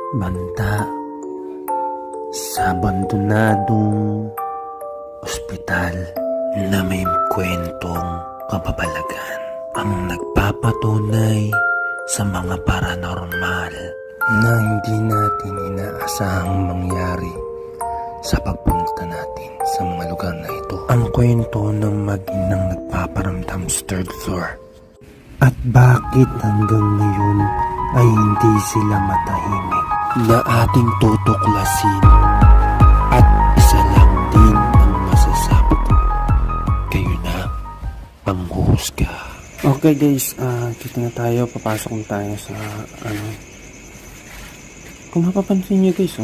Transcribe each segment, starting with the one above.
Banta sa abandonadong ospital na may kwentong kababalagan ang nagpapatunay sa mga paranormal na hindi natin inaasahang mangyari sa pagpunta natin sa mga lugar na ito. Ang kwento ng mag-inang nagpaparamdam sa third floor. At bakit hanggang ngayon ay hindi sila matahimik na ating tutuklasin. At isa lang din ang masasabi ko. Kayo na ang huhusga. Okay guys, dito na tayo. Papasok na tayo sa Kung mapapansin nyo guys,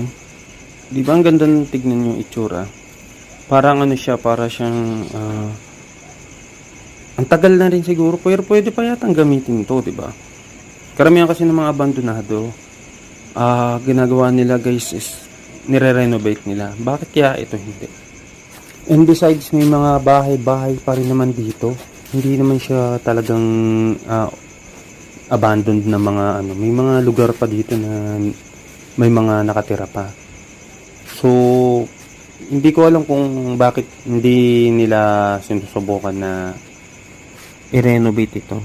di ba ang ganda ng tignan yung itsura? Parang siya, para siyang ang tagal na rin siguro, pero pwede pa yatang gamitin to, di ba? Karamihan kasi ng mga abandonado, ginagawa nila guys is nire-renovate nila. Bakit kaya ito hindi? And besides, may mga bahay-bahay pa rin naman dito. Hindi naman siya talagang abandoned na mga may mga lugar pa dito na may mga nakatira pa. So, hindi ko alam kung bakit hindi nila sinusubukan na i-renovate ito.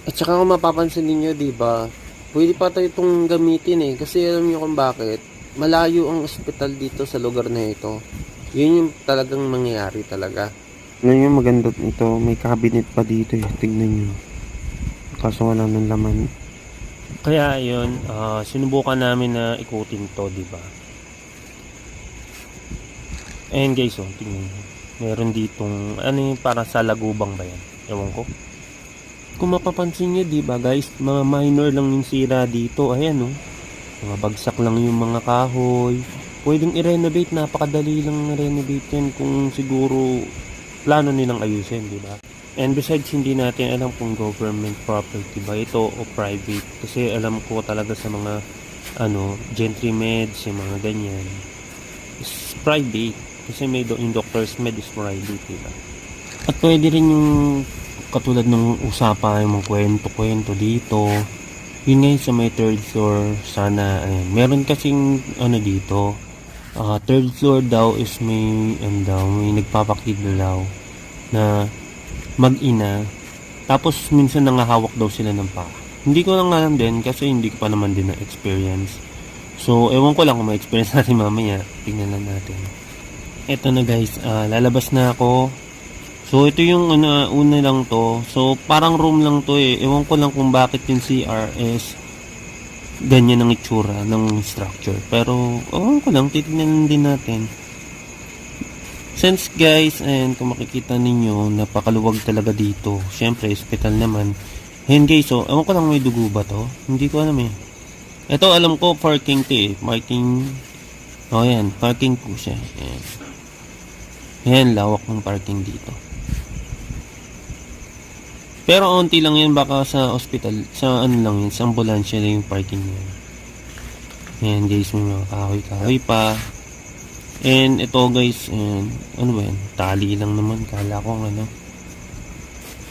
At saka kung mapapansin niyo, di ba, pwede pa tayo itong gamitin kasi alam niyo kung bakit. Malayo ang ospital dito sa lugar na ito. Yun yung talagang mangyayari talaga. Ngayon yung maganda nito, may cabinet pa dito tignan nyo. Kaso wala ng laman. Kaya yun, sinubukan namin na ikutin to, di ba? Ayan guys, tingnan nyo. Meron ditong, para sa lagubang ba yan? Ewan ko. Kung mapapansin nyo, di ba guys, mga minor lang yung sira dito. Ayan mga bagsak lang yung mga kahoy. Pwedeng i-renovate, napakadali lang renovate yan kung siguro plano nilang ayusin, di ba? And besides, hindi natin alam kung government property ba ito o private. Kasi alam ko talaga sa mga gentry meds, yung mga ganyan, is private. Kasi may yung doctor's med is private, diba? At pwede rin yung katulad ng usapan, yung mga kwento-kwento dito. Yun ngayon sa may third floor, sana, meron kasing dito. Third floor daw is may nagpapakita daw na mag-ina. Tapos minsan nangahawak daw sila ng paa. Hindi ko lang alam din kasi hindi ko pa naman din na-experience. So, ewan ko lang kung ma-experience natin mamaya. Tingnan lang natin. Eto na guys, lalabas na ako. So, ito yung una lang to. So, parang room lang to Ewan ko lang kung bakit yung CR is ganyan ang itsura ng structure. Pero, ewan ko lang, titignan din natin. Since guys, and kung makikita ninyo, napakaluwag talaga dito. Siyempre, hospital naman. Ayan guys, ewan ko lang may dugo ba to? Hindi ko alam Ito, alam ko, parking to Parking. Ayan, parking po siya. Ayan. Ayan, lawak ng parking dito. Pero onti lang yan, baka sa hospital, sa lang yun, sa ambulansya na yung parking niya. Ayan guys, may mga kahoy-kahoy pa. And ito guys, ba yan? Tali lang naman, kala ko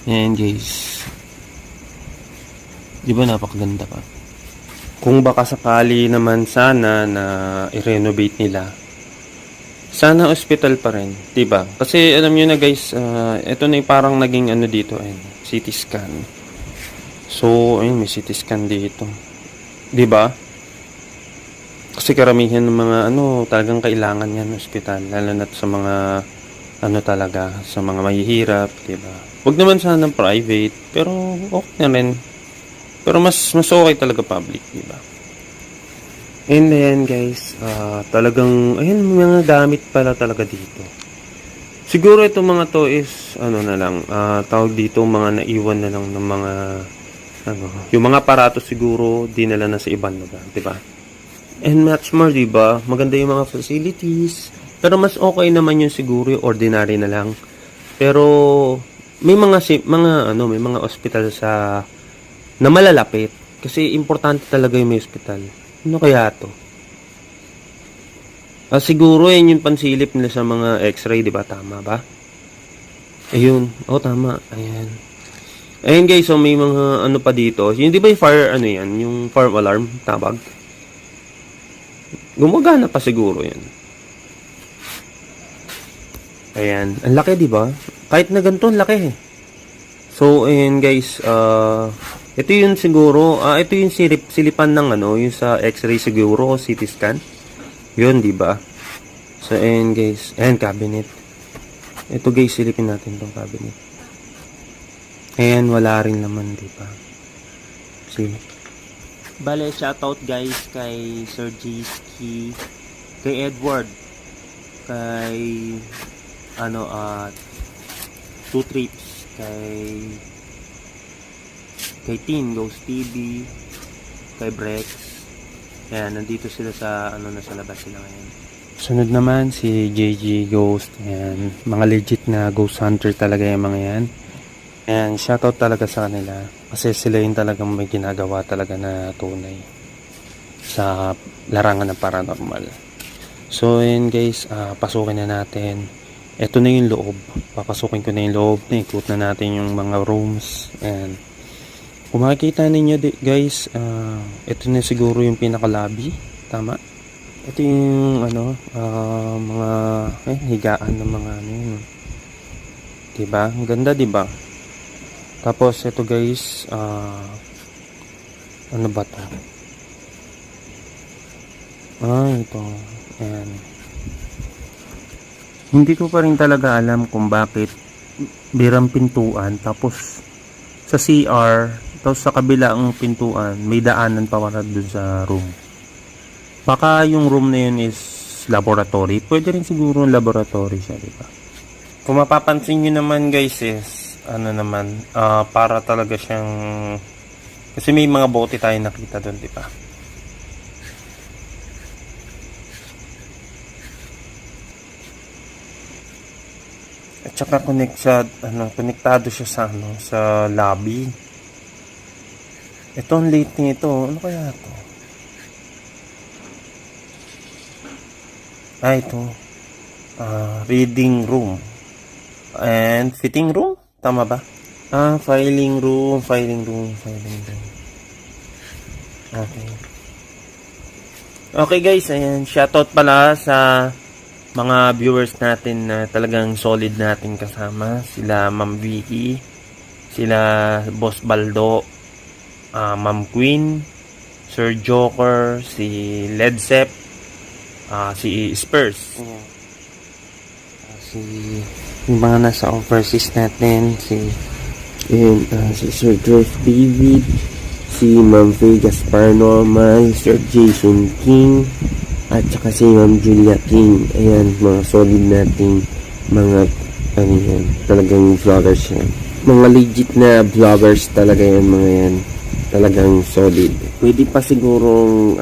Ayan guys. Di ba napakaganda pa? Kung baka sakali naman sana na i-renovate nila, sana hospital pa rin, diba? Kasi alam nyo na guys, ito na yung parang naging dito, CT scan. So, ayun, may CT scan dito. Diba? Kasi karamihan ng mga talagang kailangan yan hospital, lalo na sa mga talaga, sa mga mahihirap, diba? Huwag naman sana ng private, pero okay na rin. Pero mas okay talaga public, diba? And ayan guys, talagang, ayan, mga gamit pala talaga dito. Siguro itong mga to is, tawag dito, mga naiwan na lang ng mga, yung mga aparato siguro, dinala na sa ibang lugar, diba? And much more, diba? Maganda yung mga facilities. Pero mas okay naman yung siguro, yung ordinary na lang. Pero, may mga hospital na malalapit. Kasi importante talaga yung may hospital. Ano kaya to? Siguro yan yung pansilip nila sa mga x-ray, di ba? Tama ba? Ayun. Tama. Ayan. Ayun guys, so may mga pa dito. Yung di ba yung fire, yung fire alarm, tabag? Gumagana pa siguro yan. Ayan. Ang laki, di ba? Kahit na ganito, ang laki. So, ayan guys. Ito yun siguro. Ito yung silipan ng ano, yung sa x-ray siguro o CT scan. Yun, di ba? So, ayan guys. Ayan, cabinet. Ito guys, silipin natin tong cabinet. Ayan, wala rin naman, di ba? See? Bale, shoutout guys kay Sir Jisky, kay Edward, kay Two Trips, kay Teen Ghost TV, kay Brex. Ayan, nandito sila sa nasa labas sila ngayon. Sunod naman si JG Ghost. Ayan, mga legit na ghost hunter talaga yung mga yan. Ayan, shoutout talaga sa kanila. Kasi sila yung talagang may ginagawa talaga na tunay sa larangan ng paranormal. So, ayan guys, pasukin na natin. Ito na yung loob. Papasukin ko na yung loob. Naikot na natin yung mga rooms. Ayan. Kung makikita ninyo guys, ito na siguro yung pinaka-lobby. Tama? Ito yung mga higaan ng mga yun. Diba? Ang ganda, diba? Tapos ito guys, ano ba to? Ito. Ayan. Hindi ko pa rin talaga alam kung bakit birang pintuan, tapos sa CR, tapos sa kabila ang pintuan, may daanan pa para dun sa room. Baka yung room na yun is laboratory. Pwede rin siguro laboratory siya, diba? Kung mapapansin nyo naman guys is, para talaga siyang, kasi may mga bote tayo nakita doon, di ba? At saka konektado siya sa sa lobby. Ito ang late nito. Ano kaya to? Ito. Reading room and fitting room. Tama ba? Filing room. Okay. Okay guys, ayan. Shoutout pala sa mga viewers natin na talagang solid natin kasama. Sila Ma'am Vicky, sila Boss Baldo, Ma'am Queen, Sir Joker, si Ledsep, si Spurs. Yung mga nasa overseas natin, si Sir Drift David, si Ma'am Vegas Paranormal, Sir Jason King, at saka si Ma'am Julia King. Ayan, mga solid nating mga talagang vloggers yan. Mga legit na vloggers talaga yan, mga yan. Talagang solid. Pwede pa sigurong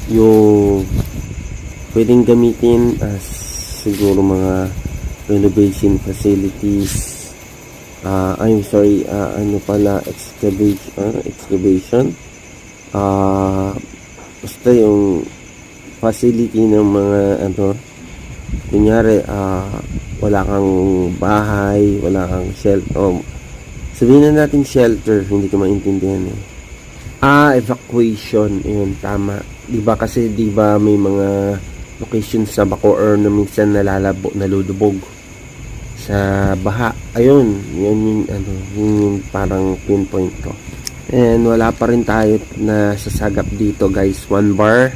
yung pwedeng gamitin as siguro mga renovation facilities. Excavation. Basta yung facility ng mga kunyari, wala kang bahay, wala kang shelter. Sabihin na natin shelter, hindi ko maintindihan eh. Evacuation. Yun, tama. Diba kasi, diba may mga locations sa Bacoor na minsan nalulubog sa baha. Ayun, yun yung parang pinpoint ko. And wala pa rin tayo na sasagap dito guys. 1 bar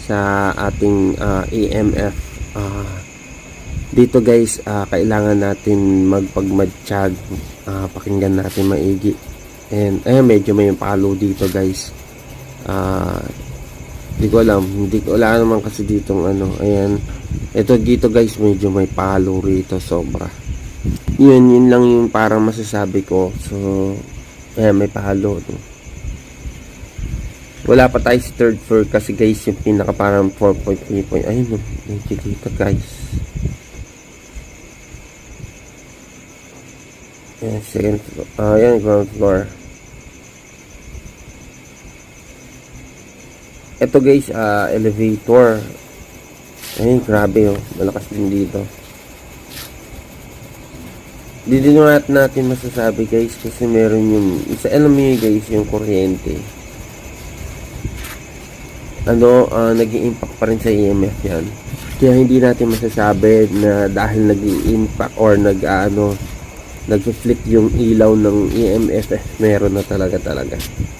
sa ating AMF. Dito guys, kailangan natin magpagmatsyag. Pakinggan natin maigi. And medyo may palo dito guys. Hindi ko alam. Wala naman kasi ditong ayan. Ito dito guys, medyo may palo rito. Sobra. Yun lang yung parang masasabi ko. So, may palo. Wala pa tayo sa third floor kasi guys, yung pinaka parang 4.3 point. Ayun, medyo dito guys. Yan, second floor. Yan, ground floor. Ito guys, elevator. Ayun, grabe malakas din dito. Dito natin masasabi guys kasi meron yung alam mo yun guys, yung kuryente. nag-i-impact pa rin sa EMF yan. Kaya hindi natin masasabi na dahil nag-i-impact or nag-flick yung ilaw ng EMF, meron na talaga,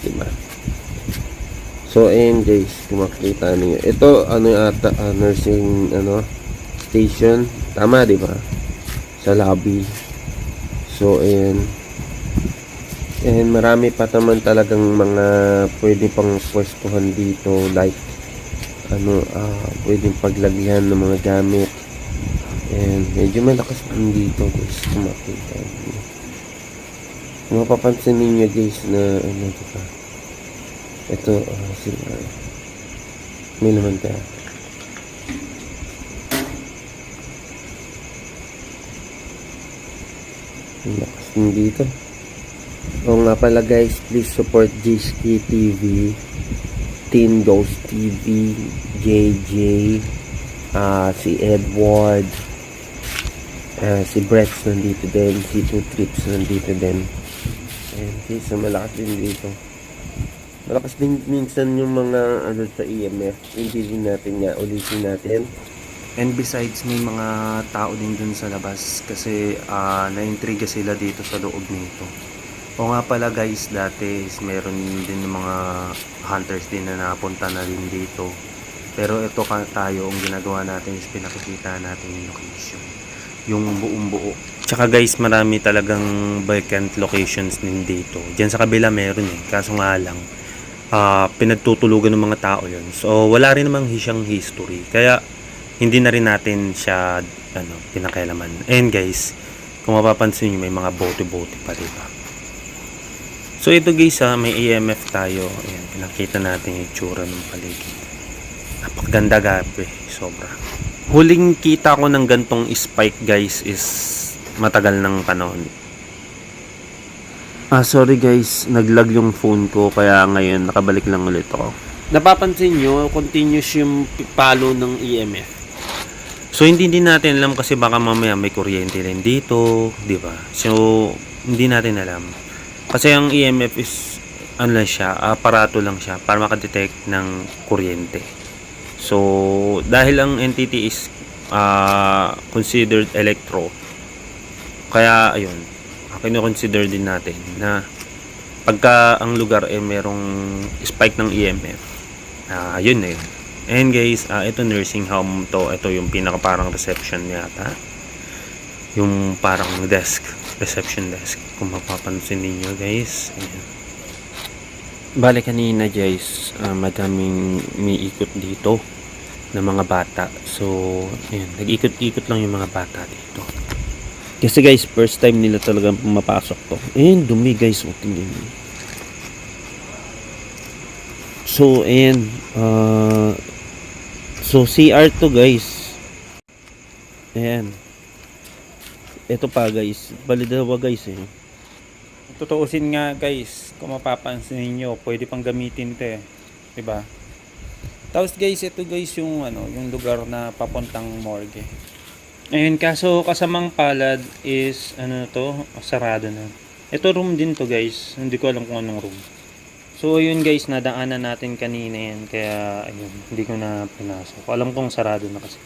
diba? So ayan guys, kung makikita niyo, ito nursing station, tama diba, sa lobby. So ayan, and marami pa naman talagang mga pwede pang pwestuhan dito, like pwedeng paglagyan ng mga gamit. And medyo malakas din dito guys, kung makita niyo. Kung mapapansin ninyo guys na diba, ito may laman kaya. Ang lakas din dito. O nga pala guys, please support JSK TV, Teen Ghost TV, JJ, si Edward, si Bretz nandito din, si Two Trips nandito din. Ayan guys, malakas din dito. Malakas din minsan yung mga sa EMF. Hindi din natin nga, ulitin natin. And besides, may mga tao din dun sa labas kasi na-intriga sila dito sa loob nito. O nga pala guys, dati is meron din ng mga hunters din na napunta na rin dito. Pero ito tayo, ang ginagawa natin is pinakikita natin yung location. Yung buong buo. Tsaka guys, marami talagang vacant locations din dito. Diyan sa kabila meron kaso nga lang, pinagtutulugan ng mga tao yun. So wala rin namang siyang history. Kaya hindi na rin natin siya pinakialaman. And guys, kung mapapansin nyo, may mga bote-bote pa, diba? So ito guys, may EMF tayo. Ayan, pinakita natin yung itsura ng paligid. Napakaganda gabi, sobra. Huling kita ko ng gantong spike guys is matagal ng panahon. Sorry guys, naglag yung phone ko kaya ngayon nakabalik lang ulit ako. Napapansin nyo, continuous yung palo ng EMF. So hindi din natin alam kasi baka mamaya may kuryente rin dito, di ba? So hindi natin alam. Kasi ang EMF is lang siya, aparato lang siya para makadetect ng kuryente. So dahil ang entity is considered electro, kaya ayun, kino-consider din natin na pagka ang lugar merong spike ng EMF, yun na yun. And guys, ito nursing home to. Ito yung pinaka parang reception yata. Yung parang desk, reception desk. Kung mapapansin niyo guys. Ayan. Bale kanina guys, madaming umiikot dito na mga bata. So, ayan, nag-ikot-ikot lang yung mga bata dito. Kasi guys, first time nila talagang pumapasok to. Ayan, dumi guys. O, tingnan nyo. So, ayan. So, CR to guys. Ayan. Ito pa guys. Bali dalawa guys eh. Tutuusin nga guys, kung mapapansin niyo, pwede pang gamitin 'to diba? Tapos guys, ito guys yung yung lugar na papuntang morgue. Ayun, kaso kasamang palad is to, sarado na. Ito room din to guys. Hindi ko alam kung anong room. So ayun guys, nadaanan natin kanina yan, kaya ayun, hindi ko na pinasok. Alam kong sarado na kasi.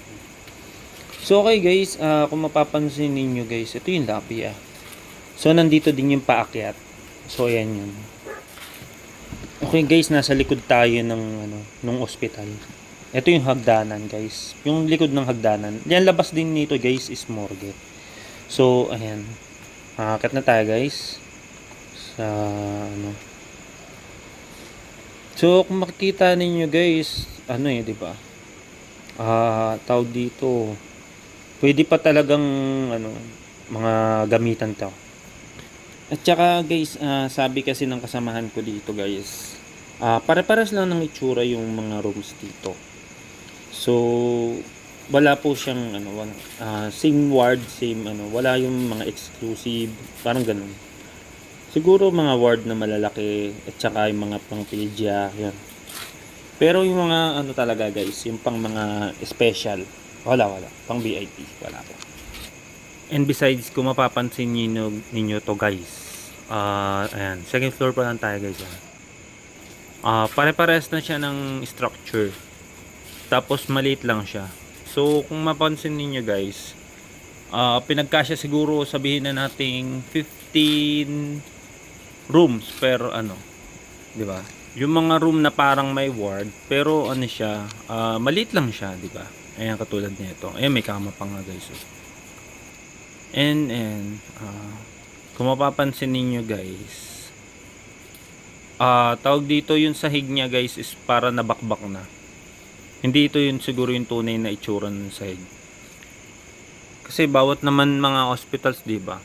So okay guys, kung mapapansin niyo guys, ito yung lapi So nandito din yung paakyat. So ayan yun. Okay guys, nasa likod tayo ng ng ospital. Ito yung hagdanan guys. Yung likod ng hagdanan. Yan labas din nito guys is morgue. So ayan. Aakyat na tayo guys. Sa So kung makikita ninyo guys, di ba? Tawag dito. Pwede pa talagang mga gamitan 'to. At saka guys, sabi kasi ng kasamahan ko dito guys, pare-pares lang ng itsura yung mga rooms dito. So wala po siyang same ward, same wala yung mga exclusive, parang ganun. Siguro mga ward na malalaki at saka yung mga pang pedya, yan. Pero yung mga talaga guys, yung pang mga special, wala. Pang VIP, wala po. And besides, kung mapapansin ninyo to guys, ayan, second floor pa lang tayo guys. Pare-pares na siya ng structure. Tapos maliit lang siya. So kung mapansin niyo guys, pinagkasya siguro sabihin na nating 15 rooms per ano, 'di ba? Yung mga room na parang may ward, pero ano siya, maliit lang siya, 'di ba? Ayan katulad nito. Ayan may kama pa nga guys. Oh. And kung mapapansin niyo guys, tawag dito yung sahig niya guys is para nabakbak na. Hindi ito yun siguro yung tunay na itsura ng sahig. Kasi bawat naman mga hospitals, 'di ba?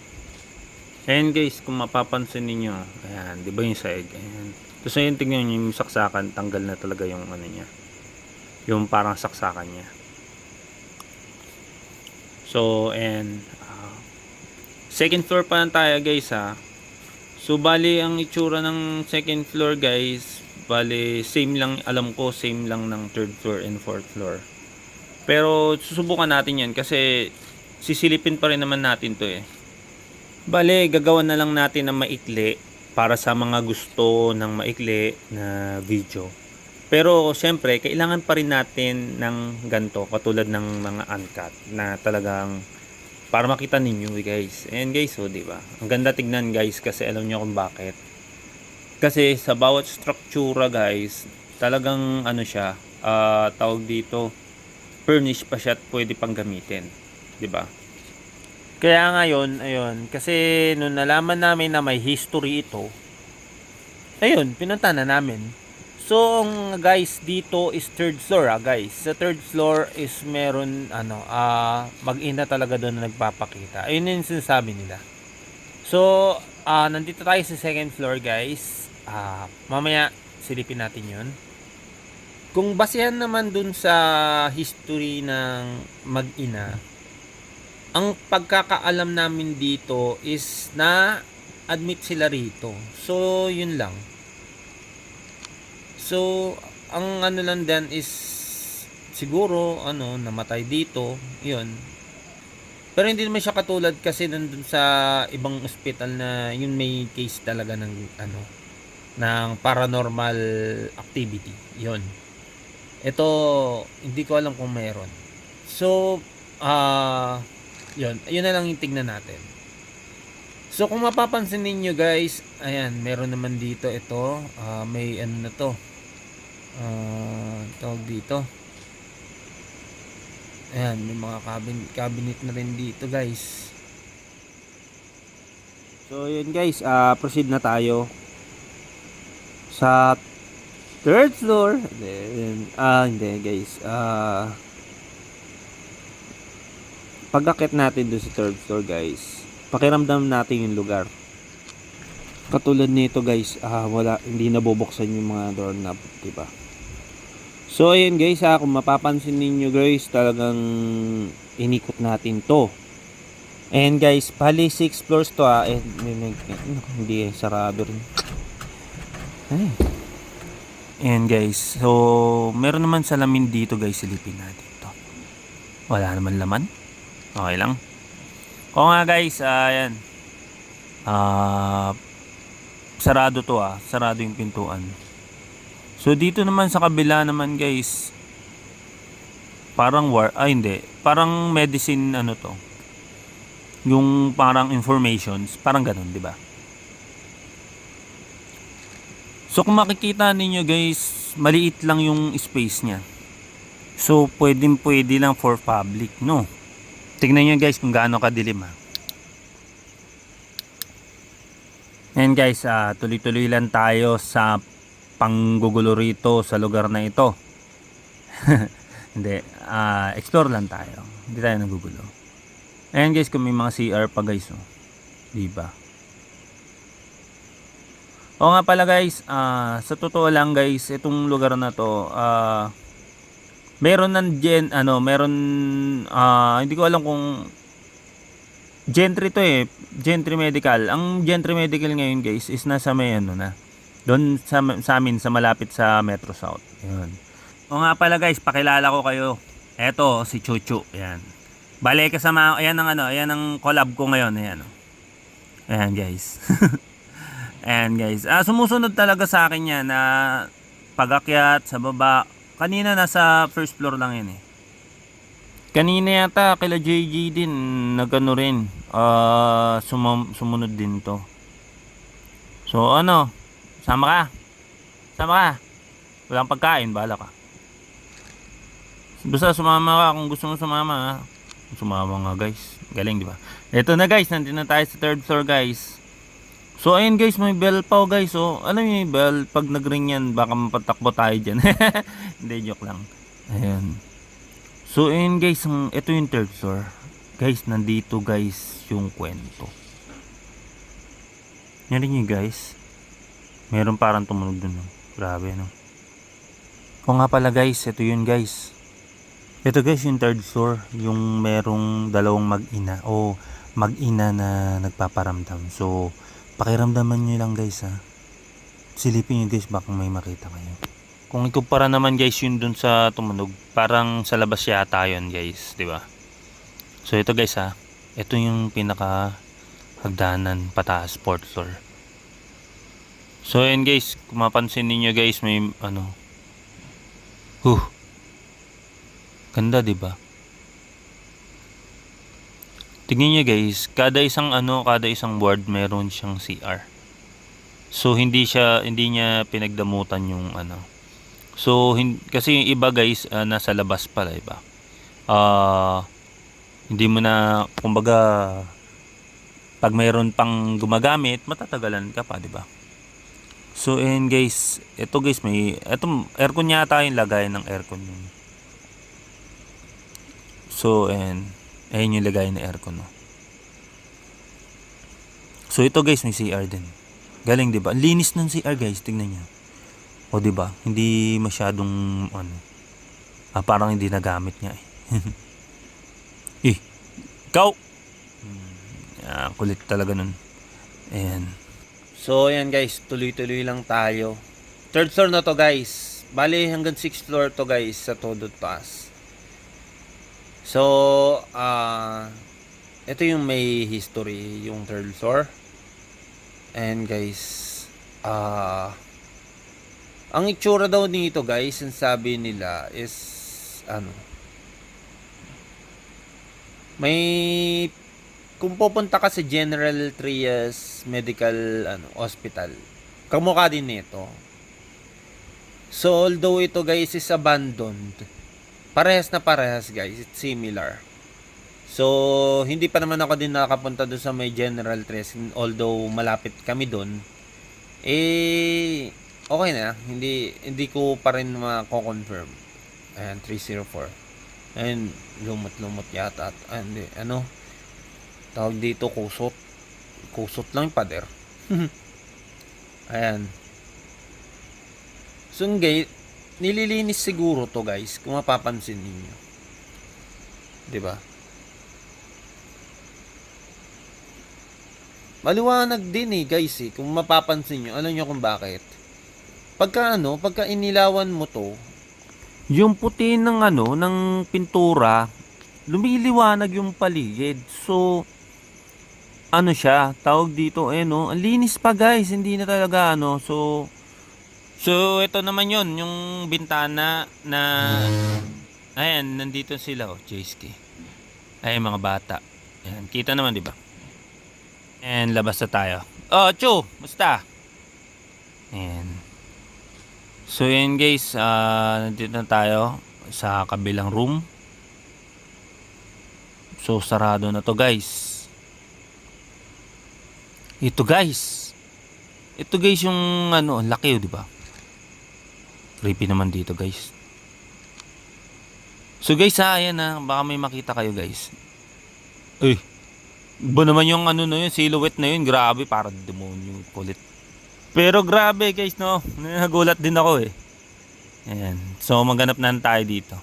Ayan guys, kung mapapansin niyo, ayan, 'di ba yung sahig? Ayan. Tapos ayun, tingnan niyo yung saksakan, tanggal na talaga yung ano niya. Yung parang saksakan niya. So, and second floor pa lang tayo guys ha. So, bali ang itsura ng second floor guys, bali same lang, alam ko same lang ng third floor and fourth floor. Pero susubukan natin yan kasi sisilipin pa rin naman natin to eh. Bali, gagawan na lang natin ng maikli para sa mga gusto ng maikli na video. Pero syempre, kailangan pa rin natin ng ganito, katulad ng mga uncut na talagang para makita ninyo guys. And guys, oh, 'di ba? Ang ganda tignan guys kasi alam niyo kung bakit. Kasi sa bawat struktura guys, talagang ano siya, tawag dito, furnish pa siya at pwede pang gamitin, 'di ba? Kaya ngayon, ayun, kasi nung nalaman namin na may history ito, ayun, pinunta na namin. So, guys, dito is third floor, guys. Sa third floor is meron, mag-ina talaga doon na nagpapakita. Ayun yung sinasabi nila. So, nandito tayo sa second floor, guys. Mamaya, silipin natin yun. Kung basehan naman dun sa history ng mag-ina, ang pagkakaalam namin dito is na admit sila rito. So, yun lang. So, ang ano lang din is siguro, namatay dito. Yun. Pero hindi naman siya katulad kasi nandun sa ibang ospital na yun may case talaga ng, ng paranormal activity. Yun. Ito, hindi ko alam kung meron. So, yun na lang yung tignan natin. So kung mapapansin niyo guys, ayan, meron naman dito ito, may ano na to, tawag dito, ayan, may mga cabinet na rin dito guys. So yun guys, proceed na tayo sa third floor. Hindi guys, pag-akit natin doon sa third floor guys, pakiramdam natin yung lugar. Katulad nito guys, hindi nabubuksan yung mga doorknob, diba? So ayun guys, kung mapapansin niyo guys, talagang inikot natin to. And guys, bali 6 floors to hindi sarado rin. And guys, so meron naman salamin dito guys, silipin natin to. Wala naman laman. Okay lang. O nga guys, ayan. Sarado to sarado yung pintuan. So dito naman sa kabila naman guys, parang hindi, parang medicine to. Yung parang informations, parang ganun, di ba? So kung makikita ninyo guys, maliit lang yung space niya. So pwede lang for public, no? Tignan nyo guys kung gaano kadilim And guys, tuloy-tuloy lang tayo sa panggugulo rito sa lugar na ito. Hindi, explore lang tayo. Hindi tayo nagugulo. Ayan guys, kung may mga CR pa guys, diba? O nga pala guys, sa totoo lang guys, itong lugar na to, meron hindi ko alam kung Gentry to Gentry Medical. Ang Gentry Medical ngayon guys is nasa may doon sa amin sa malapit sa Metro South. Ayun. O nga pala guys, pakilala ko kayo. Eto si Chuchu, ayan. Bale kasama, ayan ang collab ko ngayon, ayan. Ayan guys. Ayan guys. Sumusunod talaga sa akin yan na pag-akyat sa baba. Kanina nasa first floor lang yan eh. Kanina yata kila JJ din nagano rin. Sumunod din to. So ano, sama ka? Sama ka? Walang pagkain, bahala ka. Basta sumama ka kung gusto mo sumama ha. Sumama nga guys. Galing di ba? Ito na guys, nandito na tayo sa third floor guys. So ayun guys, may bell pa guys. So alam niyo yung bell, pag nag-ring yan, baka mapatakbo tayo dyan. Hindi, joke lang. Ayun. So ayun guys, ito yung third floor. Guys, nandito guys yung kwento. Narinig niyo guys? Meron parang tumunog dun. No? Grabe no. O nga pala guys, ito yun guys. Ito guys yung third floor. Yung merong dalawang mag-ina. O mag-ina na nagpaparamdam. So pakiramdaman nyo lang guys ha. Silipin nyo guys, baka may makita kayo. Kung ikumpara naman guys yun dun sa tumunog, parang sa labas yata yun guys, di ba? So ito guys ha, ito yung pinaka hagdanan pataas, fourth floor. So yun guys, kung mapansin niyo guys, may ano, ganda di ba? Tingnan niyo guys, kada isang ward meron siyang CR. So hindi niya pinagdamutan yung ano. So kasi yung iba guys nasa labas pala, iba. Hindi mo na, kumbaga pag mayroon pang gumagamit, matatagalan ka pa, di ba? So and guys, ito guys, etong aircon yata yung lagay ng aircon yun. So and ayun yung lagay ng aircon no. So ito guys, may CR din. Galing 'di ba? Linis ng CR guys, tingnan niyo. O 'di ba? Hindi masyadong parang hindi nagamit niya eh. Go. Kulit talaga nun. Ayan. So ayan guys, tuloy-tuloy lang tayo. Third floor na to guys. Bali hanggang 6th floor to guys sa todo taas. So, ito yung may history, yung third floor. And guys, ang itsura daw nito guys, ang sabi nila is, kung pupunta ka sa General Trias Medical Hospital, kamukha din nito. So, although ito guys is abandoned, parehas na parehas guys, it's similar. So hindi pa naman ako din nakapunta doon sa may General Trias, although malapit kami doon. Okay na, hindi ko pa rin mako-confirm. Ayan, 304. Ayan, lumot yata. Hindi, tawag dito, kusot lang yung pader. Ayan. So guys, nililinis siguro to guys, kung mapapansin niyo. 'Di ba? Maliwanag din guys kung mapapansin niyo. Alam niyo kung bakit? Pagka inilawan mo to, yung puti ng ng pintura, lumiliwanag yung paligid. So siya, tawag dito ang linis pa guys, hindi na talaga So ito naman yon, yung bintana na ayan, nandito sila Jayski. Ay mga bata. Ayan, kita naman 'di ba? And labas na tayo. Chu, basta. Ayan. So yan guys, nandito na tayo sa kabilang room. So sarado na to guys. Ito guys yung laki 'di ba? Creepy naman dito guys. So guys ayan baka may makita kayo guys. Iba naman yung na yun, silhouette na yun, grabe, parang demonyo, kulit. Pero grabe guys nagulat din ako Ayan, so maghanap na tayo dito.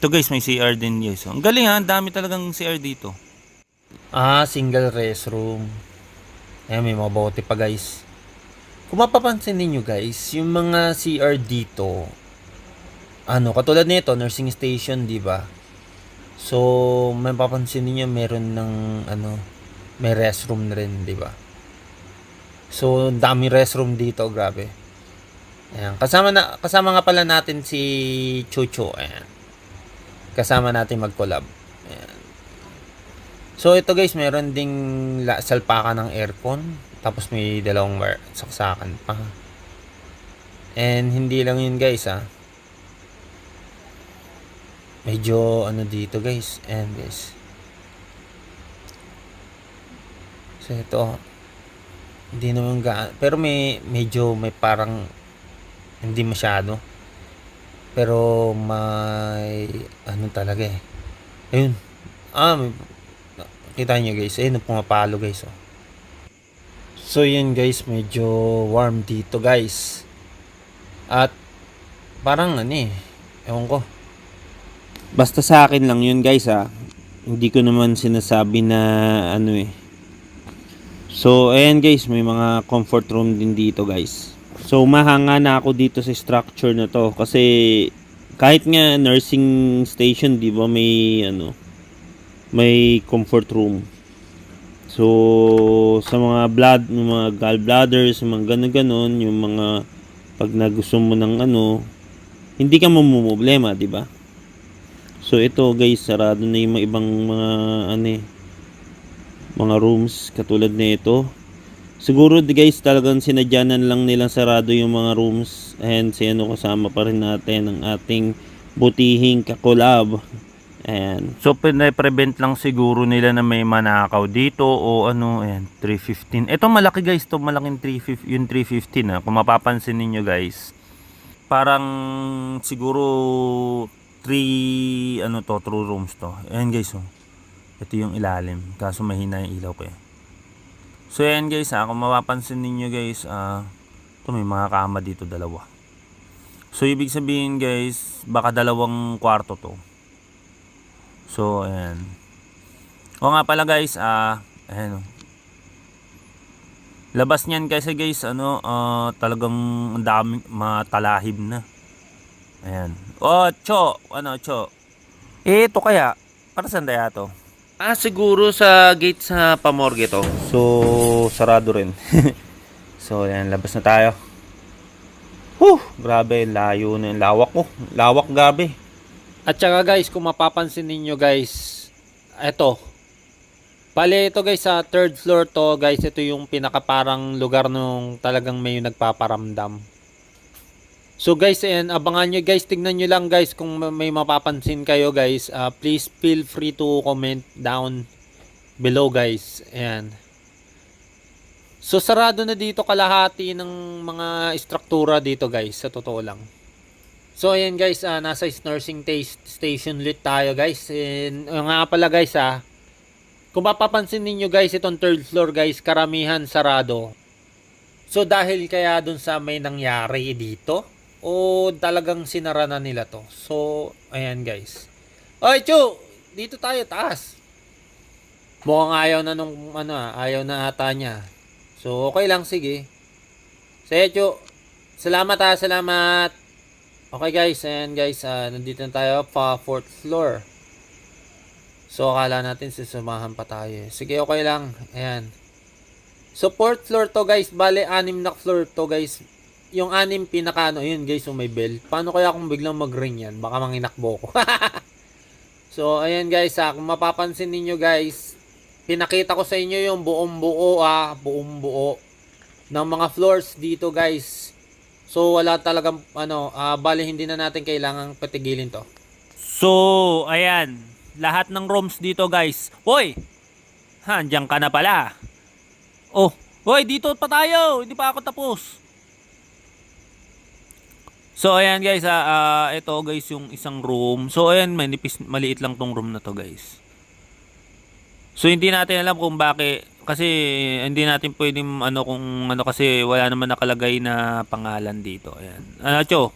Ito guys, may CR din guys. Ang galing ang dami talagang CR dito. Single restroom. Ayan, may mga bote pa guys. Kung mapapansin niyo guys, yung mga CR dito, katulad nito, nursing station, di ba? So, mapapansin niyo meron ng may restroom na rin, di ba? So, dami restroom dito, grabe. Ayan, kasama nga pala natin si Chucho. Ayan. Kasama natin mag-collab. Ayan. So ito guys, meron ding salpaka ng aircon, tapos may dalawang saksakan pa. And hindi lang yun guys medyo ano dito guys. And guys, so ito hindi naman pero medyo may parang hindi masyado, pero may ano talaga ayun, kita nyo guys, ayun pumapalo guys So yun guys, medyo warm dito guys, at parang ewan ko, Basta sa akin lang yun guys Hindi ko naman sinasabi na So ayan guys, may mga comfort room din dito guys. So mahanga na ako dito sa structure na to kasi kahit nga nursing station, 'di ba, may comfort room. So sa mga mga gallbladders, mga ganon, yung mga pag nagusto mo ng hindi ka mamumblema, 'di ba? So ito guys, sarado na yung mga ibang mga rooms katulad nito. Siguro guys, talagang sinadyanan lang nilang sarado yung mga rooms. And kasama pa rin natin ang ating butihing kakolab. Ayan. So pina-prevent lang siguro nila na may manakaw dito o ayan, 315. Ito malaki guys, to malaking 315, yung 315 Kung mapapansin niyo guys, parang siguro 3 true rooms to. Ayan guys, ito yung ilalim, kaso mahina yung ilaw ko So ayan guys kung mapapansin ninyo guys, ito may mga kama dito, dalawa. So ibig sabihin guys, baka dalawang kwarto to. So ayan. O nga pala guys, ayan labas niyan kasi guys, talagang daming matalahib na. Ayan. Cho. Ito kaya, para saan kaya to? Siguro sa gate sa pamorgue to. So, sarado rin. So, ayan, labas na tayo. Grabe, layo na yung lawak ko. Lawak, gabi. At saka guys, kung mapapansin ninyo guys, ito guys, sa third floor to guys, ito yung pinakaparang lugar nung talagang may nagpaparamdam. So guys, ayan, abangan nyo guys, tignan nyo lang guys kung may mapapansin kayo guys. Please feel free to comment down below guys. Ayan. So sarado na dito kalahati ng mga struktura dito guys, sa totoo lang. So ayan guys, nasa nursing station ulit tayo guys. And nga pala guys kung mapapansin niyo guys, itong third floor guys, karamihan sarado. So dahil kaya dun sa may nangyari dito, o talagang sinara na nila to. So, ayan guys. Oy, Chu! Dito tayo, taas. Mukhang ayaw na ayaw na ata niya. So, okay lang, sige. Sige, Chu. Salamat salamat. Okay guys, ayan guys. Nandito na tayo pa 4th floor. So, akala natin sisumahan pa tayo. Sige, okay lang. Ayan. So, 4th floor to guys. Bale, 6 na floor to guys. Yung 6 pinaka yun guys, may bell. Paano kaya kung biglang mag-ring yan? Baka manginakbo ko. So ayan guys, kung mapapansin niyo guys, pinakita ko sa inyo yung buong buo ng mga floors dito guys. So wala talagang bali hindi na natin kailangang patigilin to. So ayan, lahat ng rooms dito guys. Hoy, andiyan ka na pala. Hoy, dito pa tayo, hindi pa ako tapos. So ayan guys, ito guys yung isang room. So ayan, maliit lang tong room na to guys. So hindi natin alam kung bakit, kasi hindi natin pwedeng kasi wala naman nakalagay na pangalan dito. Ayan. Cho.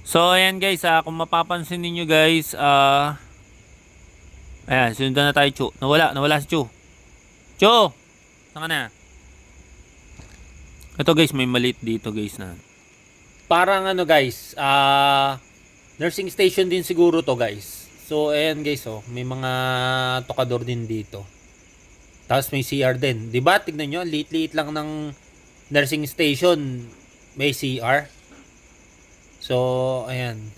So ayan guys, kung mapapansin niyo guys, ayan, sundan na tayo, Cho. Nawala si Cho. Cho, saan ka na? Ito guys, may maliit dito guys na. Parang guys, nursing station din siguro to guys. So ayan guys, may mga tokador din dito. Tapos may CR din. 'Di ba? Tignan niyo, liit-liit lang ng nursing station, may CR. So, ayan.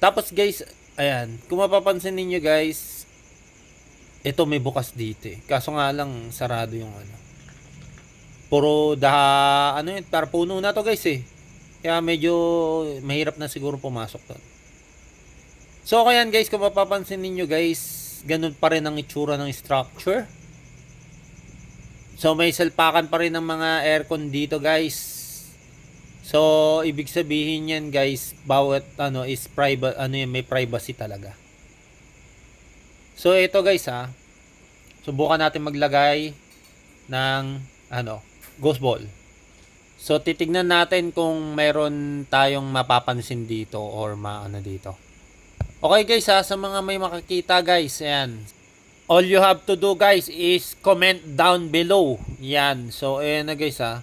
Tapos guys, ayan, kung mapapansin ninyo guys, ito may bukas dito eh. Kaso nga lang, sarado yung ano. Puro ano yun, para puno na to guys eh. Kaya medyo mahirap na siguro pumasok to. So, ayan guys, kung mapapansin ninyo guys, ganun pa rin ang itsura ng structure. So, may salpakan pa rin ng mga aircon dito guys. So, ibig sabihin yan guys, bawat ano is private, ano yan, may privacy talaga. So, ito guys ha. Subukan natin maglagay ng ano, ghost ball. So, titignan natin kung meron tayong mapapansin dito or maano dito. Okay guys ha, sa mga may makakita guys, ayan. All you have to do guys is comment down below. Yan. So, ayan na guys ha.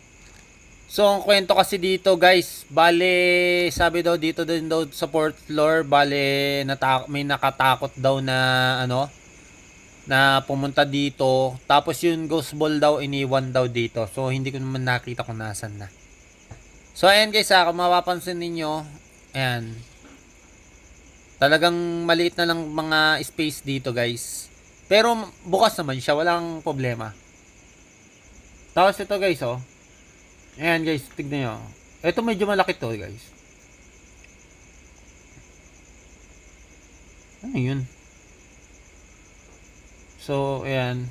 So, ang kwento kasi dito guys, bale, sabi daw dito din daw sa fourth floor, bale, may nakatakot daw na, ano, na pumunta dito. Tapos yung ghost ball daw, iniwan daw dito. So, hindi ko naman nakita kung nasan na. So, ayan guys ha, kung mapapansin ninyo, ayan. Talagang maliit na lang mga space dito guys. Pero bukas naman siya, walang problema. Tapos ito guys, oh. Ayan guys, tignan nyo. Ito medyo malaki to guys. Ano yun? So, ayan.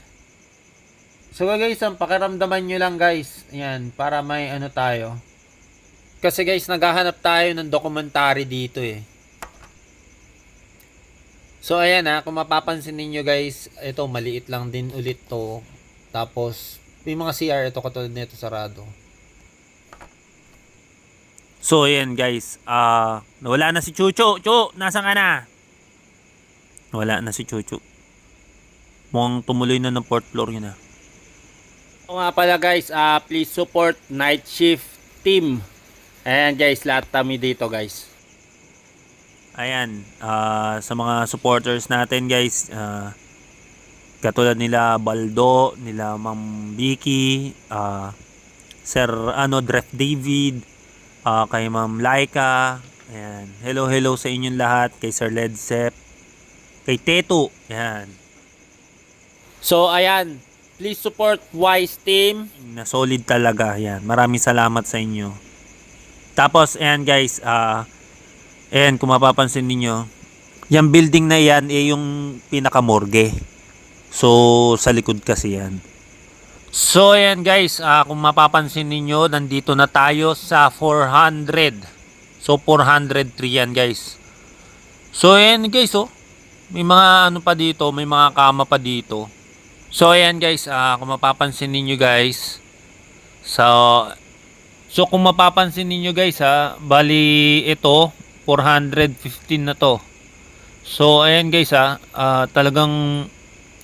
So guys, ang pakiramdaman nyo lang guys. Ayan, para may ano tayo. Kasi guys, naghahanap tayo ng documentary dito eh. So ayan ha, kung mapapansin ninyo guys, ito maliit lang din ulit to. Tapos may mga CR ito katulad nito sarado. So ayan guys, nawala na si Chucho. Chu, nasaan ka na? Wala na si Chucho. Mukhang tumuloy na ng fourth floor yun ah. O nga pala guys, please support Night Shift Team. Ayan guys, lahat kami dito guys. Ayan, sa mga supporters natin guys, katulad nila Baldo, nila Ma'am Vicky, Sir Dref David, kay Ma'am Laika, ayan. Hello sa inyong lahat, kay Sir Led Sep, kay Teto, ayan. So ayan, please support Wise Team. Na solid talaga, ayan. Maraming salamat sa inyo. Tapos, ayan guys, ayan, kung mapapansin ninyo, yung building na yan ay yung pinaka-morgue. So, sa likod kasi yan. So, ayan guys, kung mapapansin ninyo, nandito na tayo sa 400. So, 403 yan guys. So, ayan guys, oh. May mga ano pa dito, may mga kama pa dito. So, ayan guys, kung mapapansin ninyo guys, so kung mapapansin ninyo guys bali ito, 415 na to. So ayan guys talagang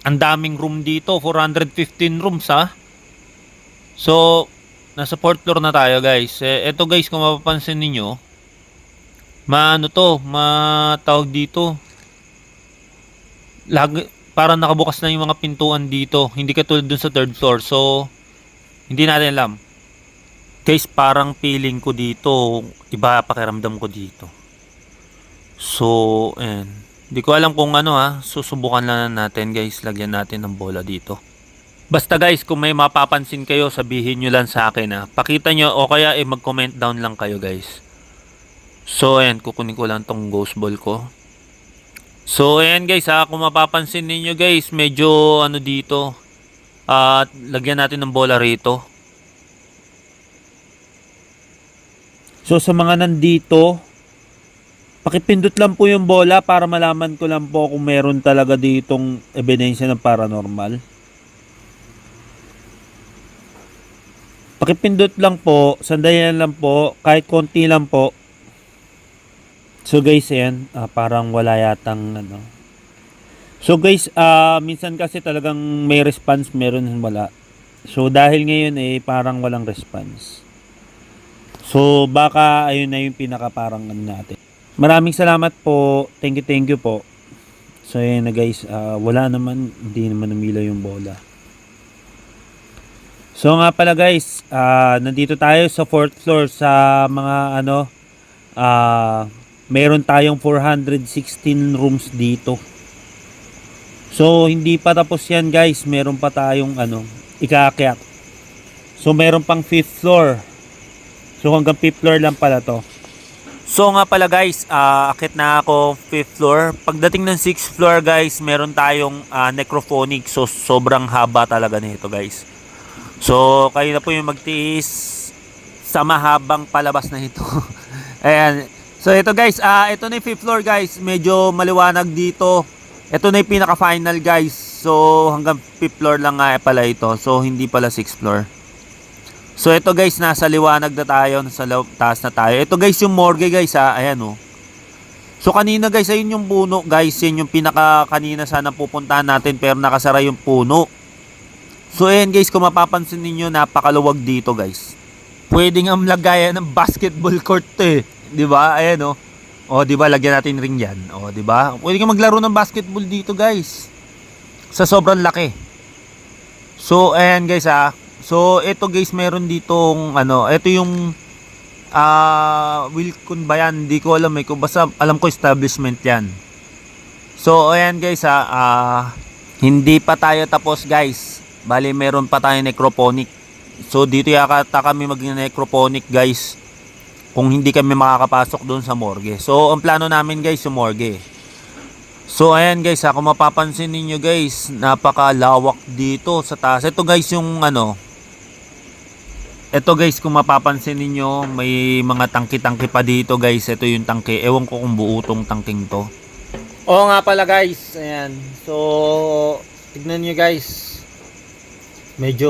ang daming room dito, 415 rooms So nasa fourth floor na tayo guys. Ito guys, kung mapapansin niyo, matawag dito. Parang nakabukas na yung mga pintuan dito, hindi katulad dun sa third floor. So hindi natin alam. Guys, parang feeling ko dito, iba pakiramdam ko dito. So, ayan. Hindi ko alam kung ano susubukan lang natin guys, lagyan natin ng bola dito. Basta guys, kung may mapapansin kayo, sabihin nyo lang sa akin Pakita nyo o kaya mag-comment down lang kayo guys. So, ayan, kukunin ko lang tong ghost ball ko. So, ayan guys kung mapapansin ninyo guys, medyo ano dito. Lagyan natin ng bola rito. So sa mga nandito, pakipindot lang po yung bola para malaman ko lang po kung meron talaga ditong ebidensya ng paranormal. Pakipindot lang po, sandayan lang po, kahit konti lang po. So guys, ayan, parang wala yatang ano. So guys, minsan kasi talagang may response, meron wala. So dahil ngayon parang walang response. So baka ayun na yung pinaka parang ano natin. Maraming salamat po. Thank you po. So ayan na guys, wala naman, hindi naman namila yung bola. So nga pala guys, nandito tayo sa 4th floor sa mga meron tayong 416 rooms dito. So hindi pa tapos yan guys, meron pa tayong ikaakyat. So meron pang 5th floor. So hanggang 5th floor lang pala to. So nga pala guys, akit na ako 5th floor. Pagdating ng 6th floor guys, meron tayong necrophonic. So sobrang haba talaga nito guys. So kayo na po yung magtiis sa mahabang palabas na ito. Ayan. So ito guys, ito na yung 5th floor guys. Medyo maliwanag dito. Ito na yung pinaka-final guys. So hanggang 5th floor lang nga pala ito. So hindi pala 6th floor. So ito guys, nasa liwanag na tayo, nasa taas na tayo. Ito guys yung morgue guys ayan oh. So kanina guys, ayun yung puno guys, yun yung pinaka kanina sana pupuntahan natin pero nakasara yung puno. So ayan guys, kung mapapansin niyo napakaluwag dito guys. Pwedeng ang lagayan ng basketball court to eh. 'Di ba? Ayan oh. Oh, 'di ba lagyan natin ring diyan. Oh, 'di ba? Pwede kang maglaro ng basketball dito guys. Sa sobrang laki. So ayan guys So, ito guys, meron ditong ito yung Wilcon ba yan? Hindi ko alam kung basta alam ko establishment yan. So, ayan guys hindi pa tayo tapos guys. Bali, meron pa tayong necroponic. So, dito yata kami mag-necroponic guys. Kung hindi kami makakapasok doon sa morgue. So, ang plano namin guys, yung morgue. So, ayan guys kung mapapansin ninyo guys, napakalawak dito sa taas. Ito guys yung Ito guys, kung mapapansin niyo may mga tangki-tangki pa dito guys. Ito yung tangke. Ewan ko kung buo tong tangking to. Oo nga pala guys. Ayan. So, tignan nyo guys. Medyo,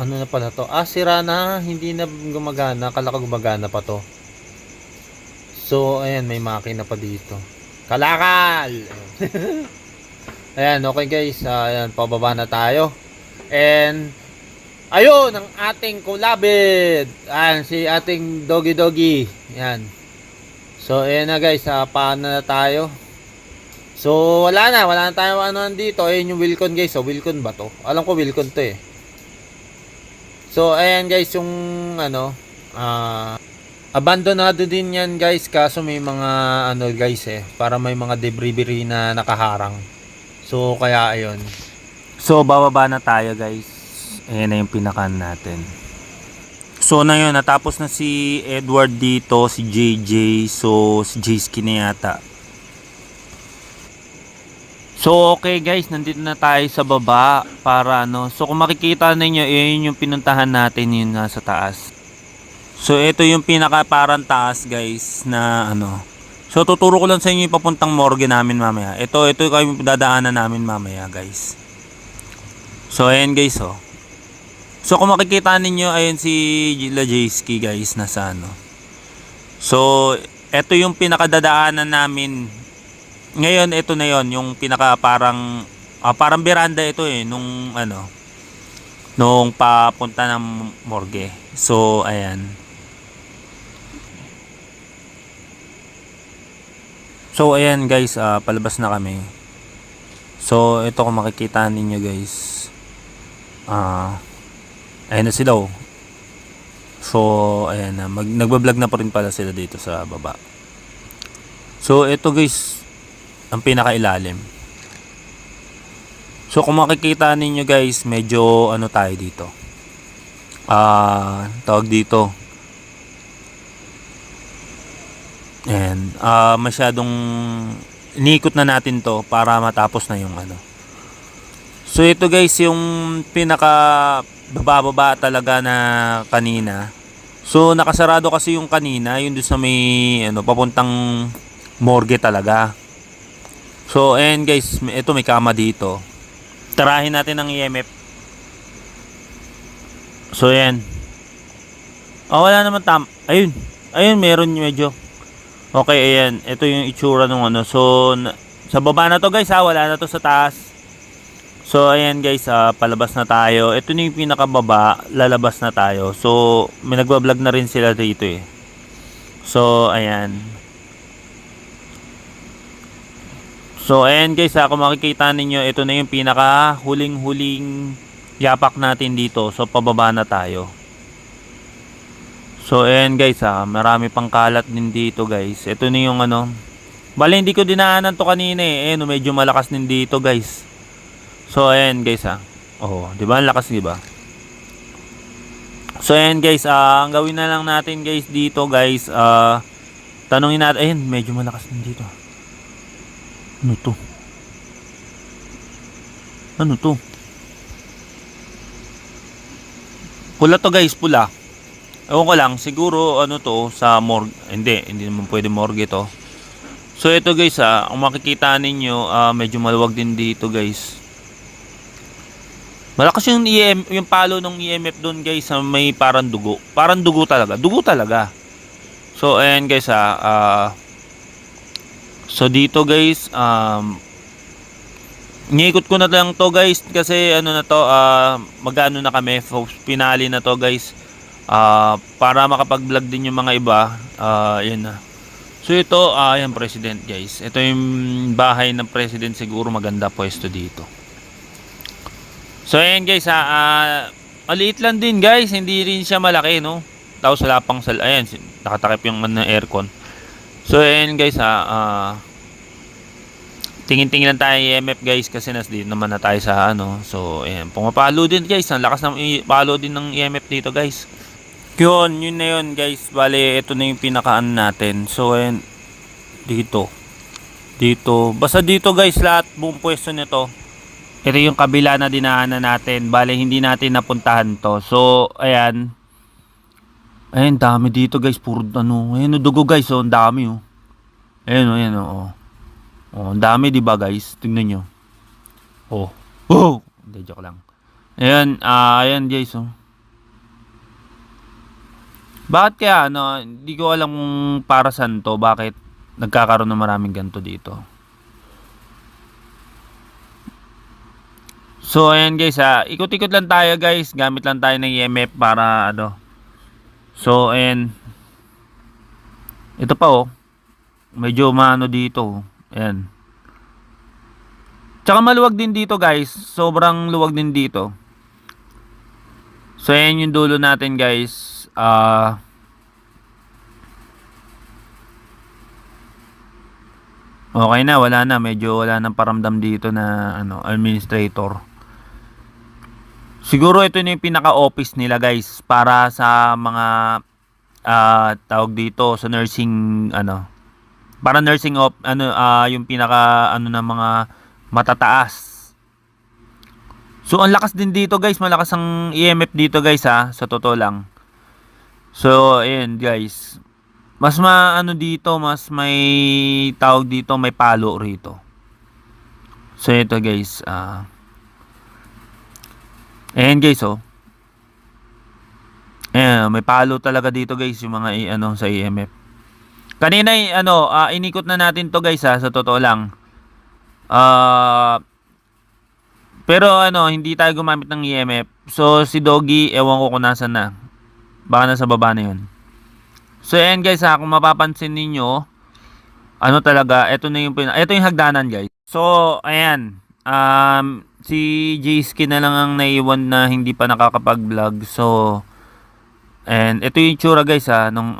na pala to. Sira na. Hindi na gumagana. Kala ko gumagana pa to. So, ayan. May makina pa dito. Kalakal! Ayan. Okay guys. Ayan. Pababa na tayo. And, ayun ang ating kulabid. Ayan, si ating doggy. Ayan. So, ayan na guys. Paano na tayo? So, wala na tayo dito. Ayan yung Wilcon guys. So, Wilcon ba to? Alam ko Wilcon to eh. So, ayan guys yung abandonado din yan guys. Kaso may mga guys para may mga debris na nakaharang. So, kaya ayun. So, bababa na tayo guys. Ayan na yung pinakan natin. So na yun, natapos na si Edward dito, si JJ. So si J-Ski na yata. So okay guys, nandito na tayo sa baba para So kung makikita ninyo, yun yung pinuntahan natin, yun nasa taas. So ito yung pinaka parang taas guys na So tuturo ko lang sa inyo yung papuntang morgue namin mamaya. Ito yung dadaanan namin mamaya guys. So ayan guys So kung makikita ninyo, ayun si J-Ski guys, nasa So ito yung pinakadadaanan namin. Ngayon ito na yon, yung pinaka parang beranda ito nung nung papunta ng morgue. So ayan. So ayan guys, palabas na kami. So ito kung makikita ninyo guys. Ayan na sila So ayan na, nagbablog na pa rin pala sila dito sa baba. So ito guys, ang pinakailalim. So kung makikita ninyo guys, medyo tayo dito. Tawag dito. And masyadong inikot na natin to para matapos na yung So ito guys yung pinaka bababa talaga na kanina. So nakasarado kasi yung kanina, yung doon sa may papuntang morgue talaga. So ayan guys, ito may kama dito. Tarahin natin ang EMF. So ayan. Wala naman Ayun, meron medyo. Okay, ayan. Ito yung itsura ng So sa baba na to guys wala na to sa taas. So ayan guys, palabas na tayo. Ito na yung pinakababa, lalabas na tayo. So may nagba-vlog na rin sila dito So ayan. So ayan guys, kung makikita ninyo, ito na yung pinaka huling-huling yapak natin dito. So pababa na tayo. So ayan guys marami pang kalat din dito guys. Ito na yung ano. Bale hindi ko dinaanan to kanina eh. Ayan, medyo malakas din dito guys. So ayan guys Oh, 'di ba? Ang lakas 'di ba? So ayan guys, ang gawin na lang natin guys dito guys, tanungin natin, ayun, medyo malakas din dito. Ano to? Ano to? Pula to guys, pula. Ewan ko lang, siguro ano to sa morgue. Hindi naman pwede morgue to. So ito guys kung makikita ninyo, medyo maluwag din dito guys. Malakas yung yung palo ng EMF doon guys sa may parang dugo. Parang dugo talaga. Dugo talaga. So ayan guys so dito guys niikot ko na lang to guys kasi ano na to magano na kami. Pinali na to guys. Para makapag-vlog din yung mga iba. Ayan na. So ito ayan president guys. Ito yung bahay ng president, siguro maganda pwesto dito. So ayan guys maliit lang din guys, hindi rin siya malaki no. Tapos wala pang ayan, nakatakip yung aircon. So ayan guys tingin-tingin lang tayo EMF guys kasi nasdito naman na tayo sa ano. So ayan, pumapalo din guys, ang lakas ng palo din ng EMF dito guys. Yun na yun guys. Bale ito na yung pinakaan natin. So ayan, dito basta dito guys lahat buong pwesto nito. Ito yung kabila na dinaanan natin. Bale, hindi natin napuntahan to. So, ayan. Ayan, dami dito guys. Puro ano. Ayan, dugo guys. Oh, ang dami oh. Ayan oh. Oh, ang dami diba guys? Tingnan nyo. Oh. Oh! Hindi, joke lang. Ayan, ayan guys oh. Bakit kaya ano? Hindi ko alam kung para saan to. Bakit nagkakaroon ng maraming ganito dito. So ayan guys ikot-ikot lang tayo guys, gamit lang tayo ng EMF para ano. So ayan, ito pa oh, medyo maano dito, ayan. Tsaka maluwag din dito guys, sobrang luwag din dito. So ayan yung dulo natin guys. Okay na, wala na, medyo wala nang paramdam dito na ano, administrator. Siguro ito na yung pinaka-office nila guys para sa mga tawag dito sa nursing ano. Para nursing yung pinaka ano na mga matataas. So ang lakas din dito guys, malakas ang EMF dito guys sa totoo lang. So ayan guys. Mas maano dito, mas may tawag dito, may palo rito. So ito guys, ayan guys oh. Ayan, may palo talaga dito guys yung mga sa EMF. Kanina inikot na natin to guys sa totoo lang. Pero hindi tayo gumamit ng EMF. So si Doggy, ewan ko kung nasaan na. Baka nasa baba na yun. So ayan guys kung mapapansin ninyo, talaga, ito yung hagdanan guys. So ayan, si J-Skin na lang ang naiwan na hindi pa nakakapag-vlog. So and ito yung tsura guys nung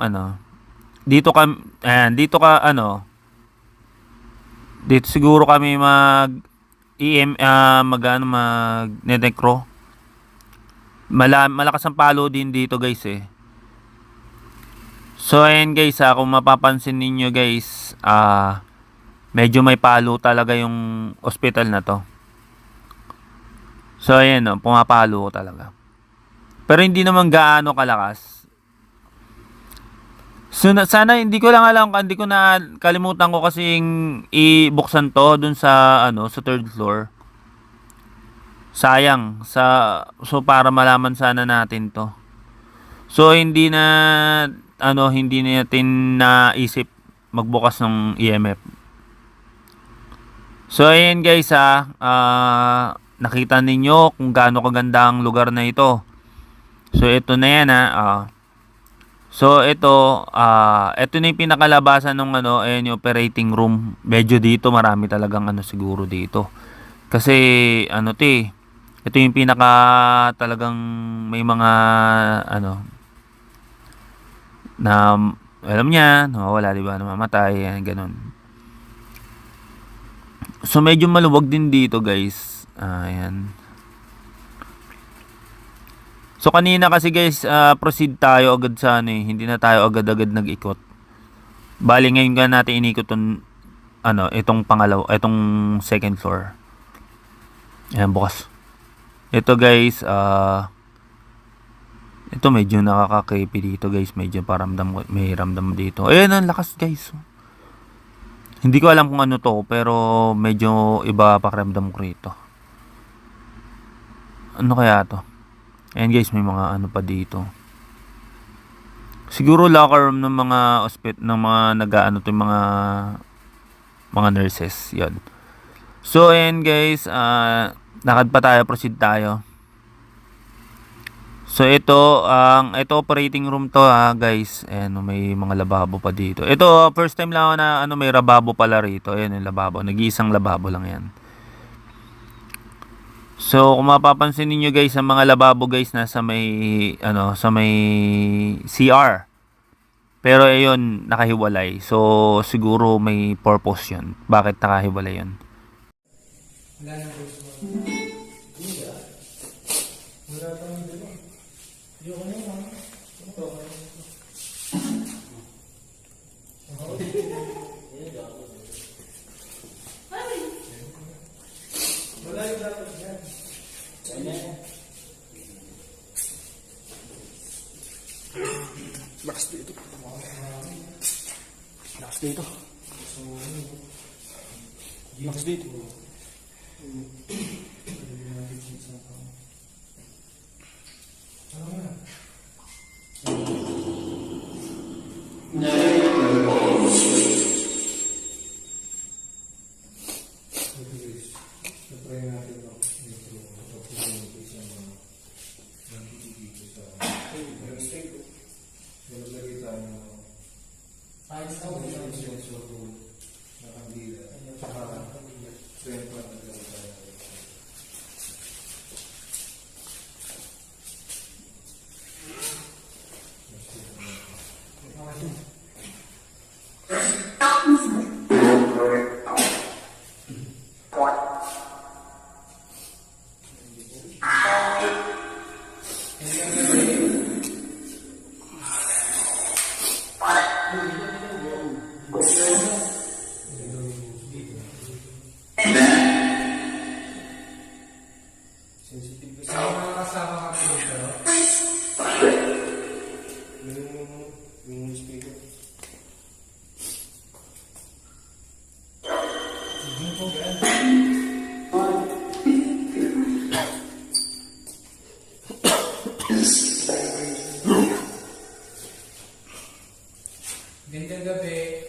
dito siguro kami mag necro. Malakas ang palo din dito guys eh. So ayan guys kung mapapansin ninyo guys, medyo may palo talaga yung hospital na to. So ayan pumapalo talaga. Pero hindi naman gaano kalakas. So sana hindi ko na kalimutan ko kasing ibuksan to dun sa sa third floor. Sayang so para malaman sana natin to. So hindi natin naisip magbukas ng EMF. So ayan guys nakita ninyo kung gaano kaganda ang lugar na ito. So ito na yan So ito na yung pinakalabasan ng ayan yung operating room. Medyo dito marami talagang siguro dito. Kasi Ito yung pinaka talagang may mga ano na alam niya, nawawala, di ba? Namamatay, yan, ganun. So, medyo maluwag din dito, guys. Ayan. So, kanina kasi, guys, proceed tayo agad sa ano eh. Hindi na tayo agad-agad nag-ikot. Bali, ngayon ka natin inikot itong itong second floor. Ayan, bukas. Ito, guys, ito medyo nakaka-creepy dito, guys. Medyo may ramdam dito. Ayan, ang lakas, guys. Hindi ko alam kung ano to, pero medyo iba pakiramdam ko rito. Ano kaya to? Ayan, guys, may mga ano pa dito. Siguro locker room ng mga ng mga nag-aano to, yung mga nurses, 'yan. So, ayan, guys, lakad pa tayo, proceed tayo. So ito operating room to, guys. Ayan, may mga lababo pa dito. Ito first time lang ako na may lababo pala rito. Ayan yung lababo. Nag-iisang lababo lang 'yan. So kung mapapansin niyo, guys, ang mga lababo, guys, nasa sa may CR. Pero ayun, nakahiwalay. So siguro may purpose 'yun. Bakit nakahiwalay 'yun? Gandang gabi.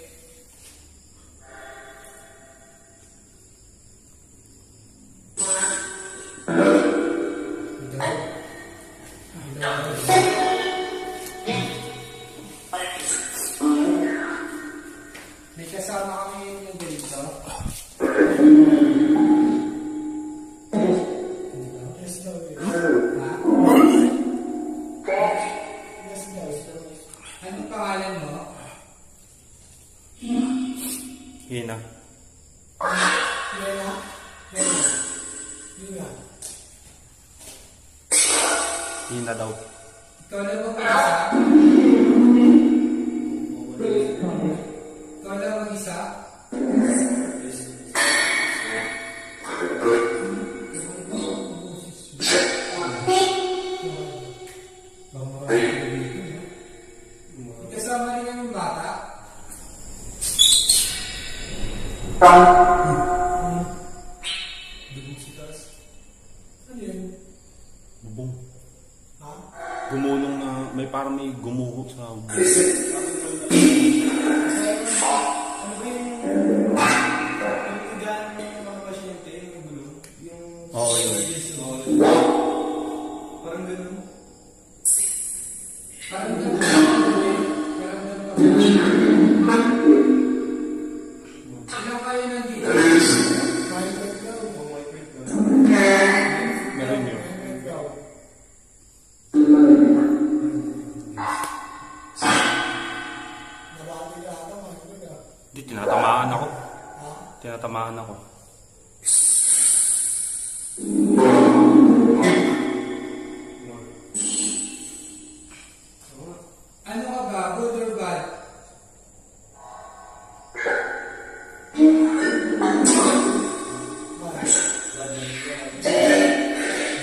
May kasama kami yung dito. Anong pangalan mo? Hina. Hina daw. Ikaw lang mag-isa? Ikaw lang mag-isa? Kasama rin yung bata? Bubong. Gumulong na, parang may gumuho sa bubong. Oo, yun. Parang ganun. Ilang kayo nandito? Di, tinatamaan ako. Tinatamaan ako. Ano ka ba? Good or bad?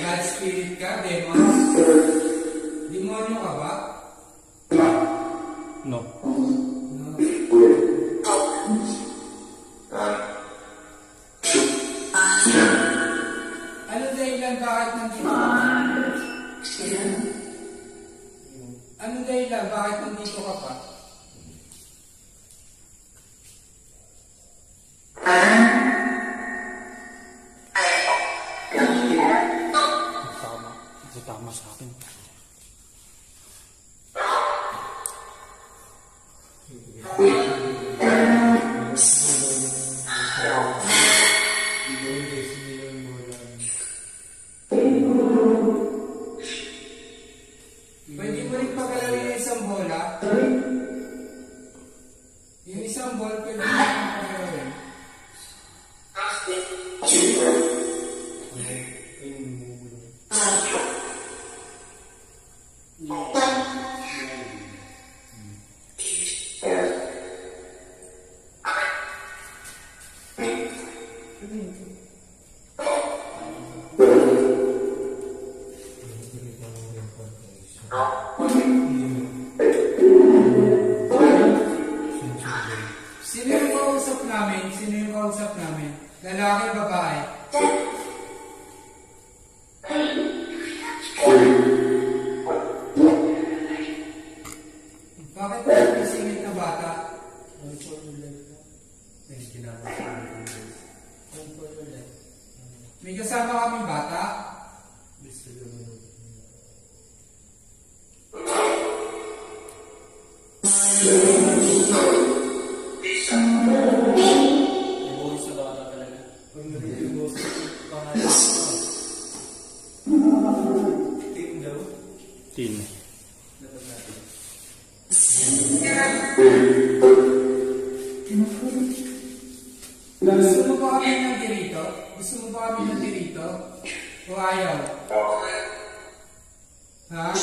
Bad spirit ka? Demons? Demonyo ka ba? No. Ano dahilan bakit nandito ka? Ano dahilan bakit nandito ka pa? Tama. Ito tama sa akin. Pwede mo rin pagalawin yung isang bola? Yung isang ball, pwede mo rin pagalawin. Sino yung kausap namin? Sino yung kausap namin? Lalaki, babae? Bakit may singit na bata? May kasama kaming bata? Tin. Gusto mo ba kami ng dirito? Gusto mo ba kami ng dirito? O ayaw? Ha?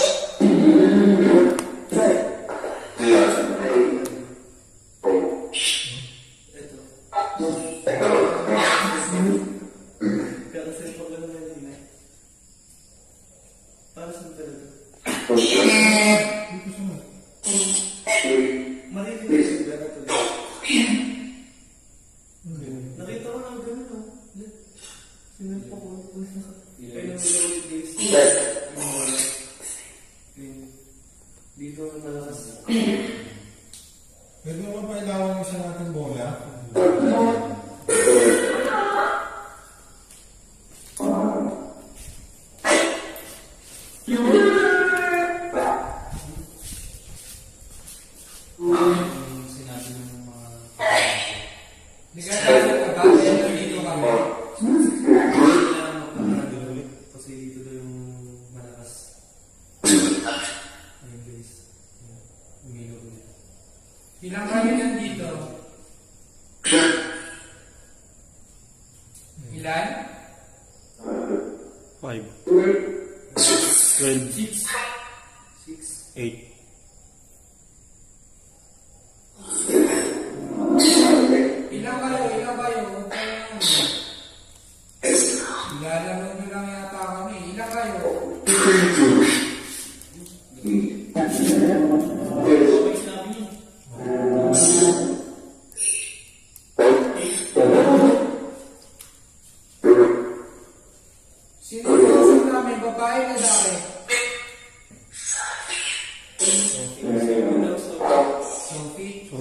Pwede mo ba ilawan mo sa nating bola? Nagkakaroon ka ba? Kaya nandito kami. Ilang kami nandito? Ilan? 5. 12. 8. Ilang kayo? Ilang kayo? Huwag kayo ano. Ilalaman nyo lang yata kami. Ilang kayo? Sino yung kausap namin? Babae, lalaki? Sophie?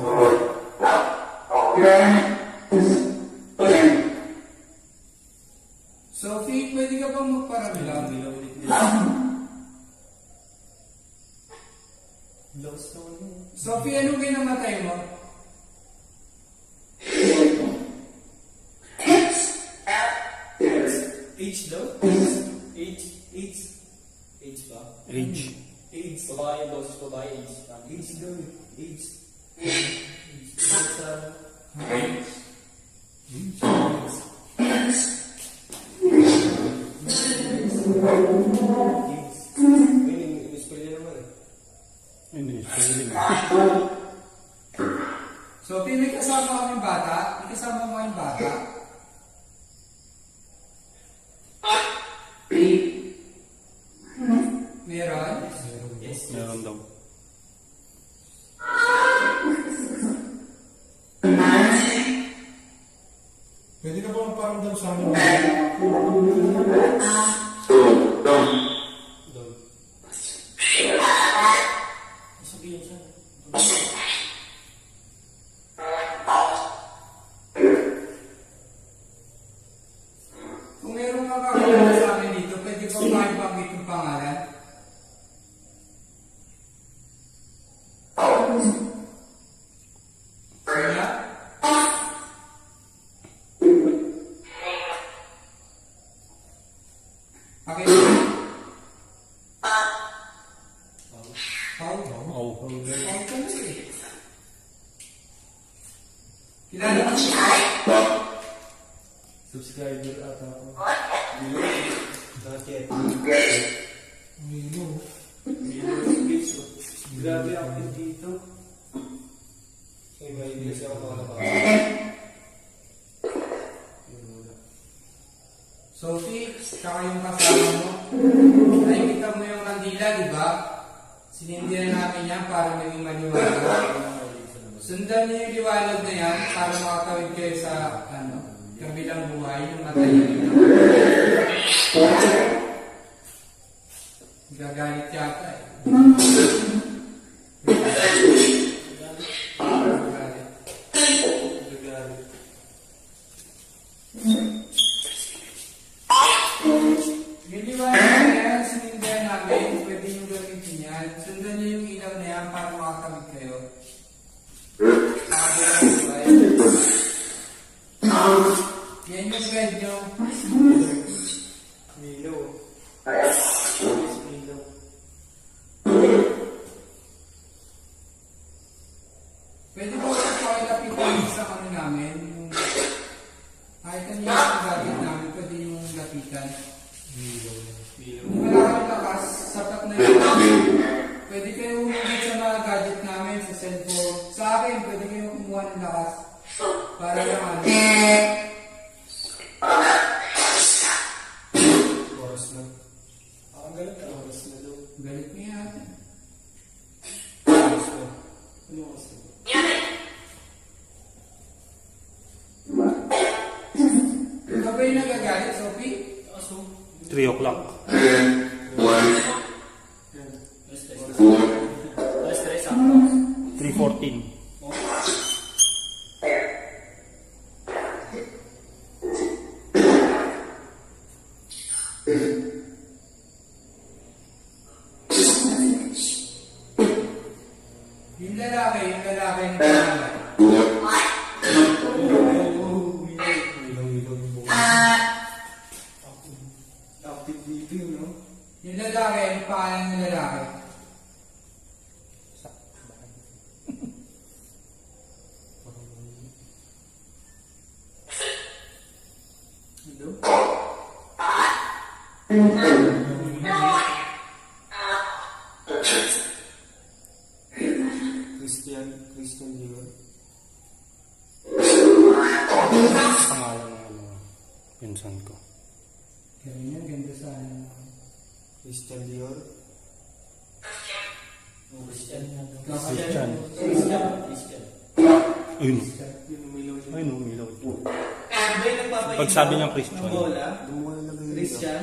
Sophie, pwede ka bang magparamilang? Sophie, anong kinamatay mo? Age daw? Age ba? Age. AIDS. Babae, boses babae, AIDS. Age daw eh. Age. Sa So, may kasama kaming bata? May kasama mo kaming bata? Meron? Meron daw. Pwede ka ba maparamdam sa amin? Kung meron mga kakilala sa amin dito, pwede ba makibanggit yung pangalan? Wala? Okay. Paul? Paul ka na eh. Kilala mo siya? Subscriber ata ako. Bakit? Milo. Grabe active dito. May baby kasi ako makakapasok. Sophie, tsaka yung kasama mo. Nakikita mo yung kandila, di ba? Sinindihan namin yan para maging maliwanag. Sundan niyo yung liwanag na yan para makatawid kayo sa kabilang buhay ng matayang. Gagalit yata eh. Yung liwanag na yan, sinindihan namin, pwede yung gamitin yan. Sundan niyo yung ilaw na yan para makatawid kayo. Yan yung guide nyo. Milo. Milo. Pwede po ito pakilapitan sa ano namin. Yung, kahit ano yung gadget namin, pwede yung lapitan. Kung wala kang lakas, sapat na yun. Pwede kayo humigit sa mga gadget namin, sa cellphone. Sa akin, pwede kayo kumuha ng lakas. Para lang ano. Oras na. Ang galit na oras na daw. Galit niya natin. Oras na. Ano oras na? Ikaw ba yung nagagalit, Sophie? 3 o'clock. Stress ako. 3:14. Yung lalaki yung pangalan. Active dito yun, no? Yung lalaki, yung pangalan ng lalaki. Christian Dior. Pangalan ng ano, pinsan ko. Ganun yan, ganda sa ano. Christian Dior. Christian. Christian. Christian. Ayun. Yun, umilaw siya. Ayun, umilaw. Ano ba yung nagpapailaw? Pag sabi niyang Christian. Ng bola? Gumawa na lang yun. Christian.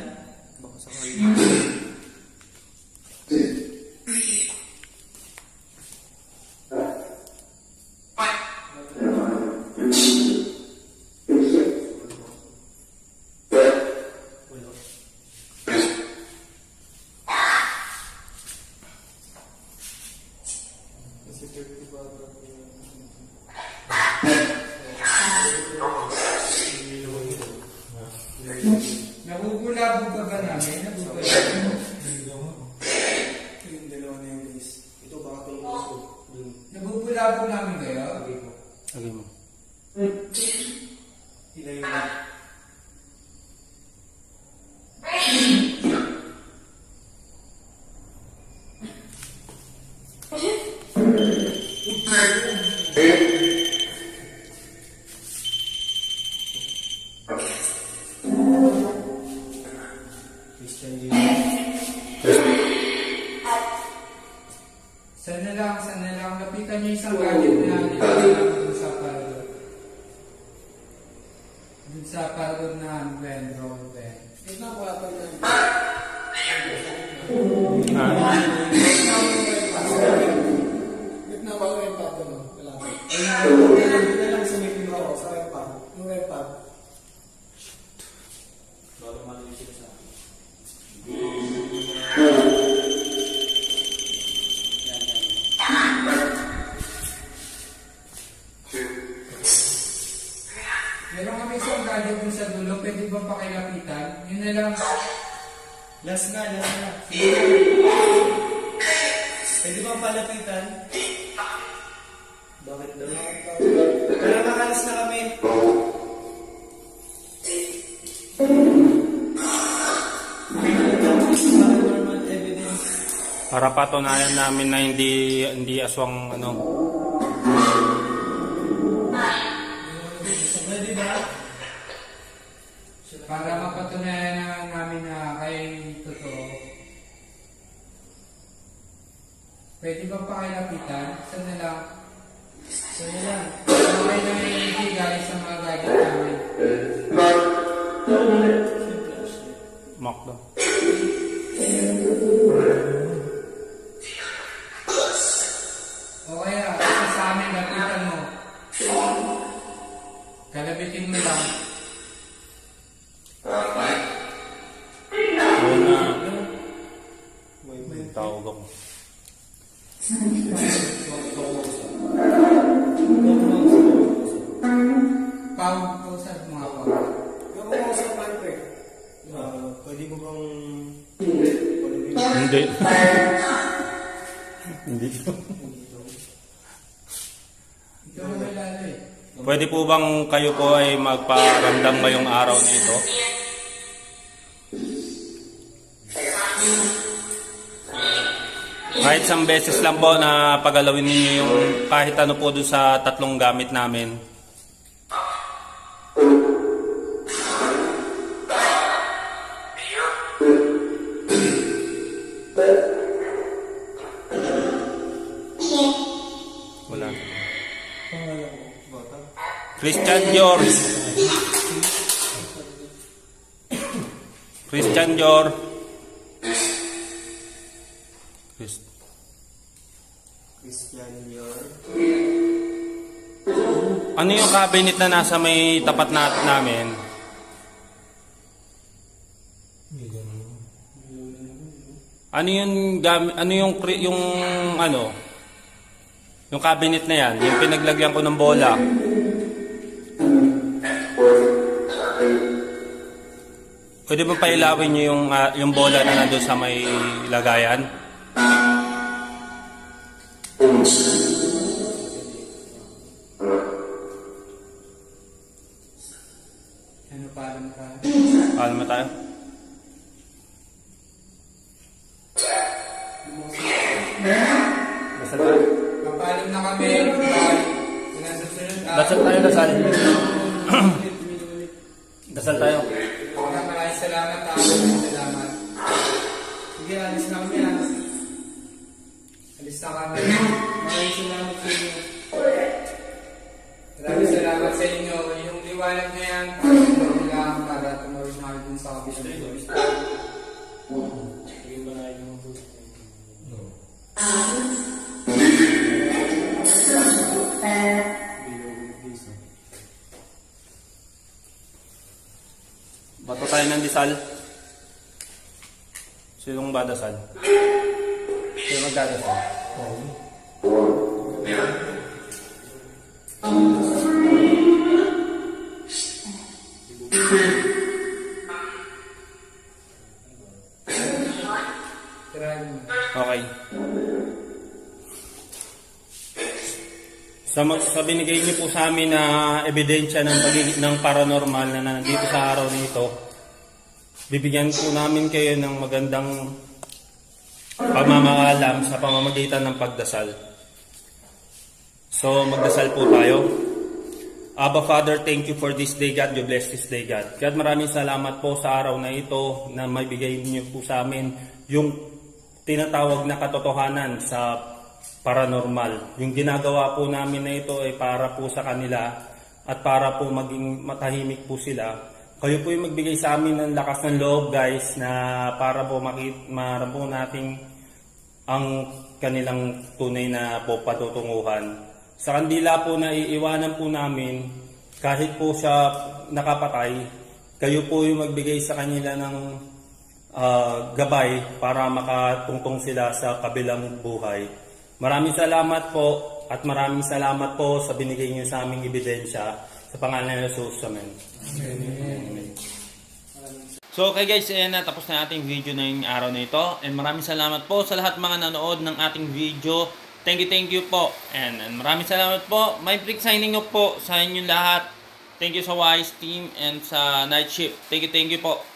Baka sakali. Kasi 30 ba ata po yun? Nabubulabog ka ba namin? Nabubulabog. Yung dalawa na yung guys. Ito baka tulong ako. Dun. Nabubulabog namin kayo? Lagay ko. Lagay mo. Ilayo na. Christian Sana lang, lapitan niyo isang gadget na nilagay namin dun sa parador. Dun sa parador na drone pen. Ito na, wala pa yan. Gitna ba yung repad doon? Wala pa. Hindi na lang sa may pinto ko, sa repad. Yung repad. Bago malisit sa akin. Meron kami isang gadget dun sa dulo, pwede ba pakilapitan? Yun na lang. Last na. Pwede bang palapitan? Bakit daw? Kaya makalis na kami. Paranormal evidence. Para patunayan namin na hindi aswang ano. Pwede ba? Para mapatunayan na namin na kay totoo. Pwede ba pakilapitan? Sana lang. Sana lang. Okay na may energy galing sa mga gadget namin. Mock daw. O kaya, isa sa amin, lapitan mo. Kalabitin mo lang. May tawag ako. Pausap mga pa. Yung ako sa Piper. Pwede mo bang... Hindi. Hindi. Ito mo may lalo eh. Pwede po bang kayo po ay magparamdam ngayong araw na ito? Kahit isang beses lang po na pagalawin ninyo yung kahit ano po doon sa tatlong gamit namin. Wala. Christian George. Christian George. Christian Dior. Ano yung cabinet na nasa may tapat namin? Ano yung yung cabinet na yan, yung pinaglagyan ko ng bola. Pwede ba pailawin niyo yung bola na nandun sa may lagayan? Ano paalam ka? Paano mo tayo? Papaalam na kami. Bye. Sinasusunod ka. Dasal tayo, dasal. Dasal tayo. Maraming salamat. Salamat. Sige, alis na kami. Alis na kami. Maraming salamat sa inyo. Maraming salamat sa inyo. Yung liwanag na yan, tumawin lang para tumawin na kayo dun sa kabilang. Bato tayo ng disal. Sinong badasal? Sino magdadasal? Okay. sa binigay niyo po sa amin na ebidensya ng paranormal na nandito sa araw nito, bibigyan po namin kayo ng magandang pamamaalam sa pamamagitan ng pagdasal. So, magdasal po tayo. Abba Father, thank you for this day, God. You bless this day, God. God, maraming salamat po sa araw na ito na may bigay niyo po sa amin yung tinatawag na katotohanan sa paranormal. Yung ginagawa po namin na ito ay para po sa kanila at para po maging matahimik po sila. Kayo po yung magbigay sa amin ng lakas ng loob, guys, na para po maram po nating ang kanilang tunay na po patutunguhan. Sa kandila po na iiwanan po namin, kahit po siya nakapatay, kayo po yung magbigay sa kanila ng gabay para makatungtong sila sa kabilang buhay. Maraming salamat po at maraming salamat po sa binigay niyo sa aming ebidensya. Sa pangalan ng Jesus, amen. Amen. So okay guys, tapos na ating video na yung araw na ito. And maraming salamat po sa lahat mga nanood ng ating video. Thank you po. And maraming salamat po. May break signing up po sa inyong lahat. Thank you sa Wise Team and sa Night Shift. Thank you po.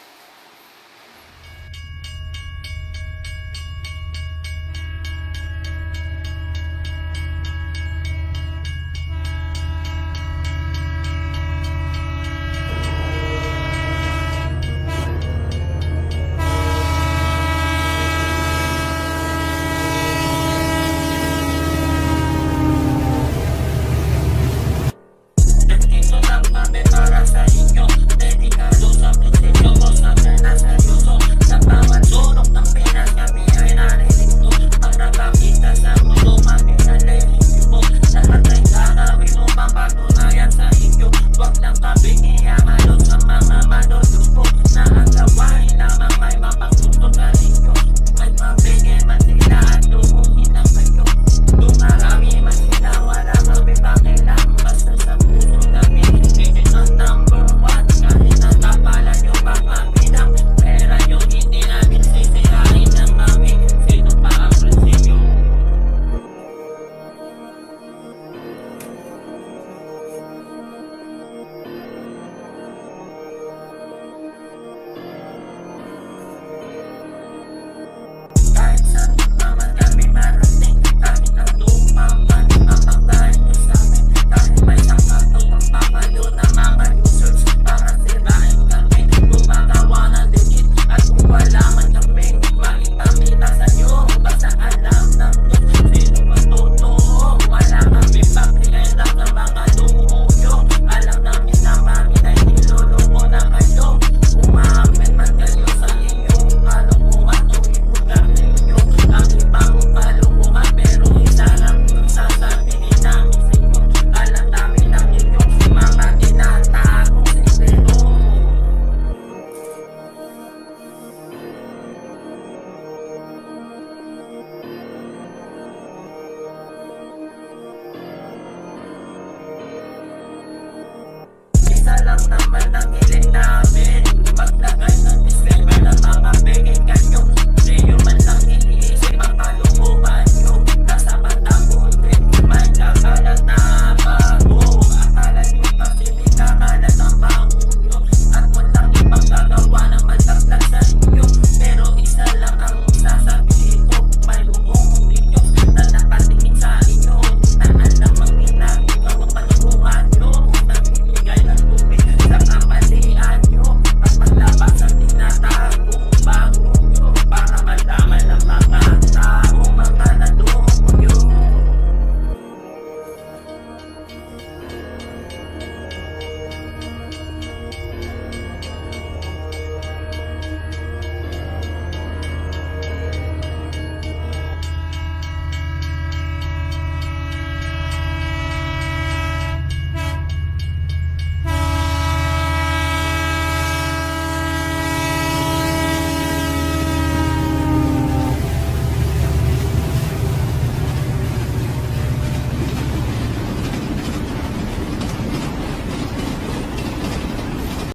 Lang naman ang hiling namin, maglagay ng disclaimer ng mga peke kanyo.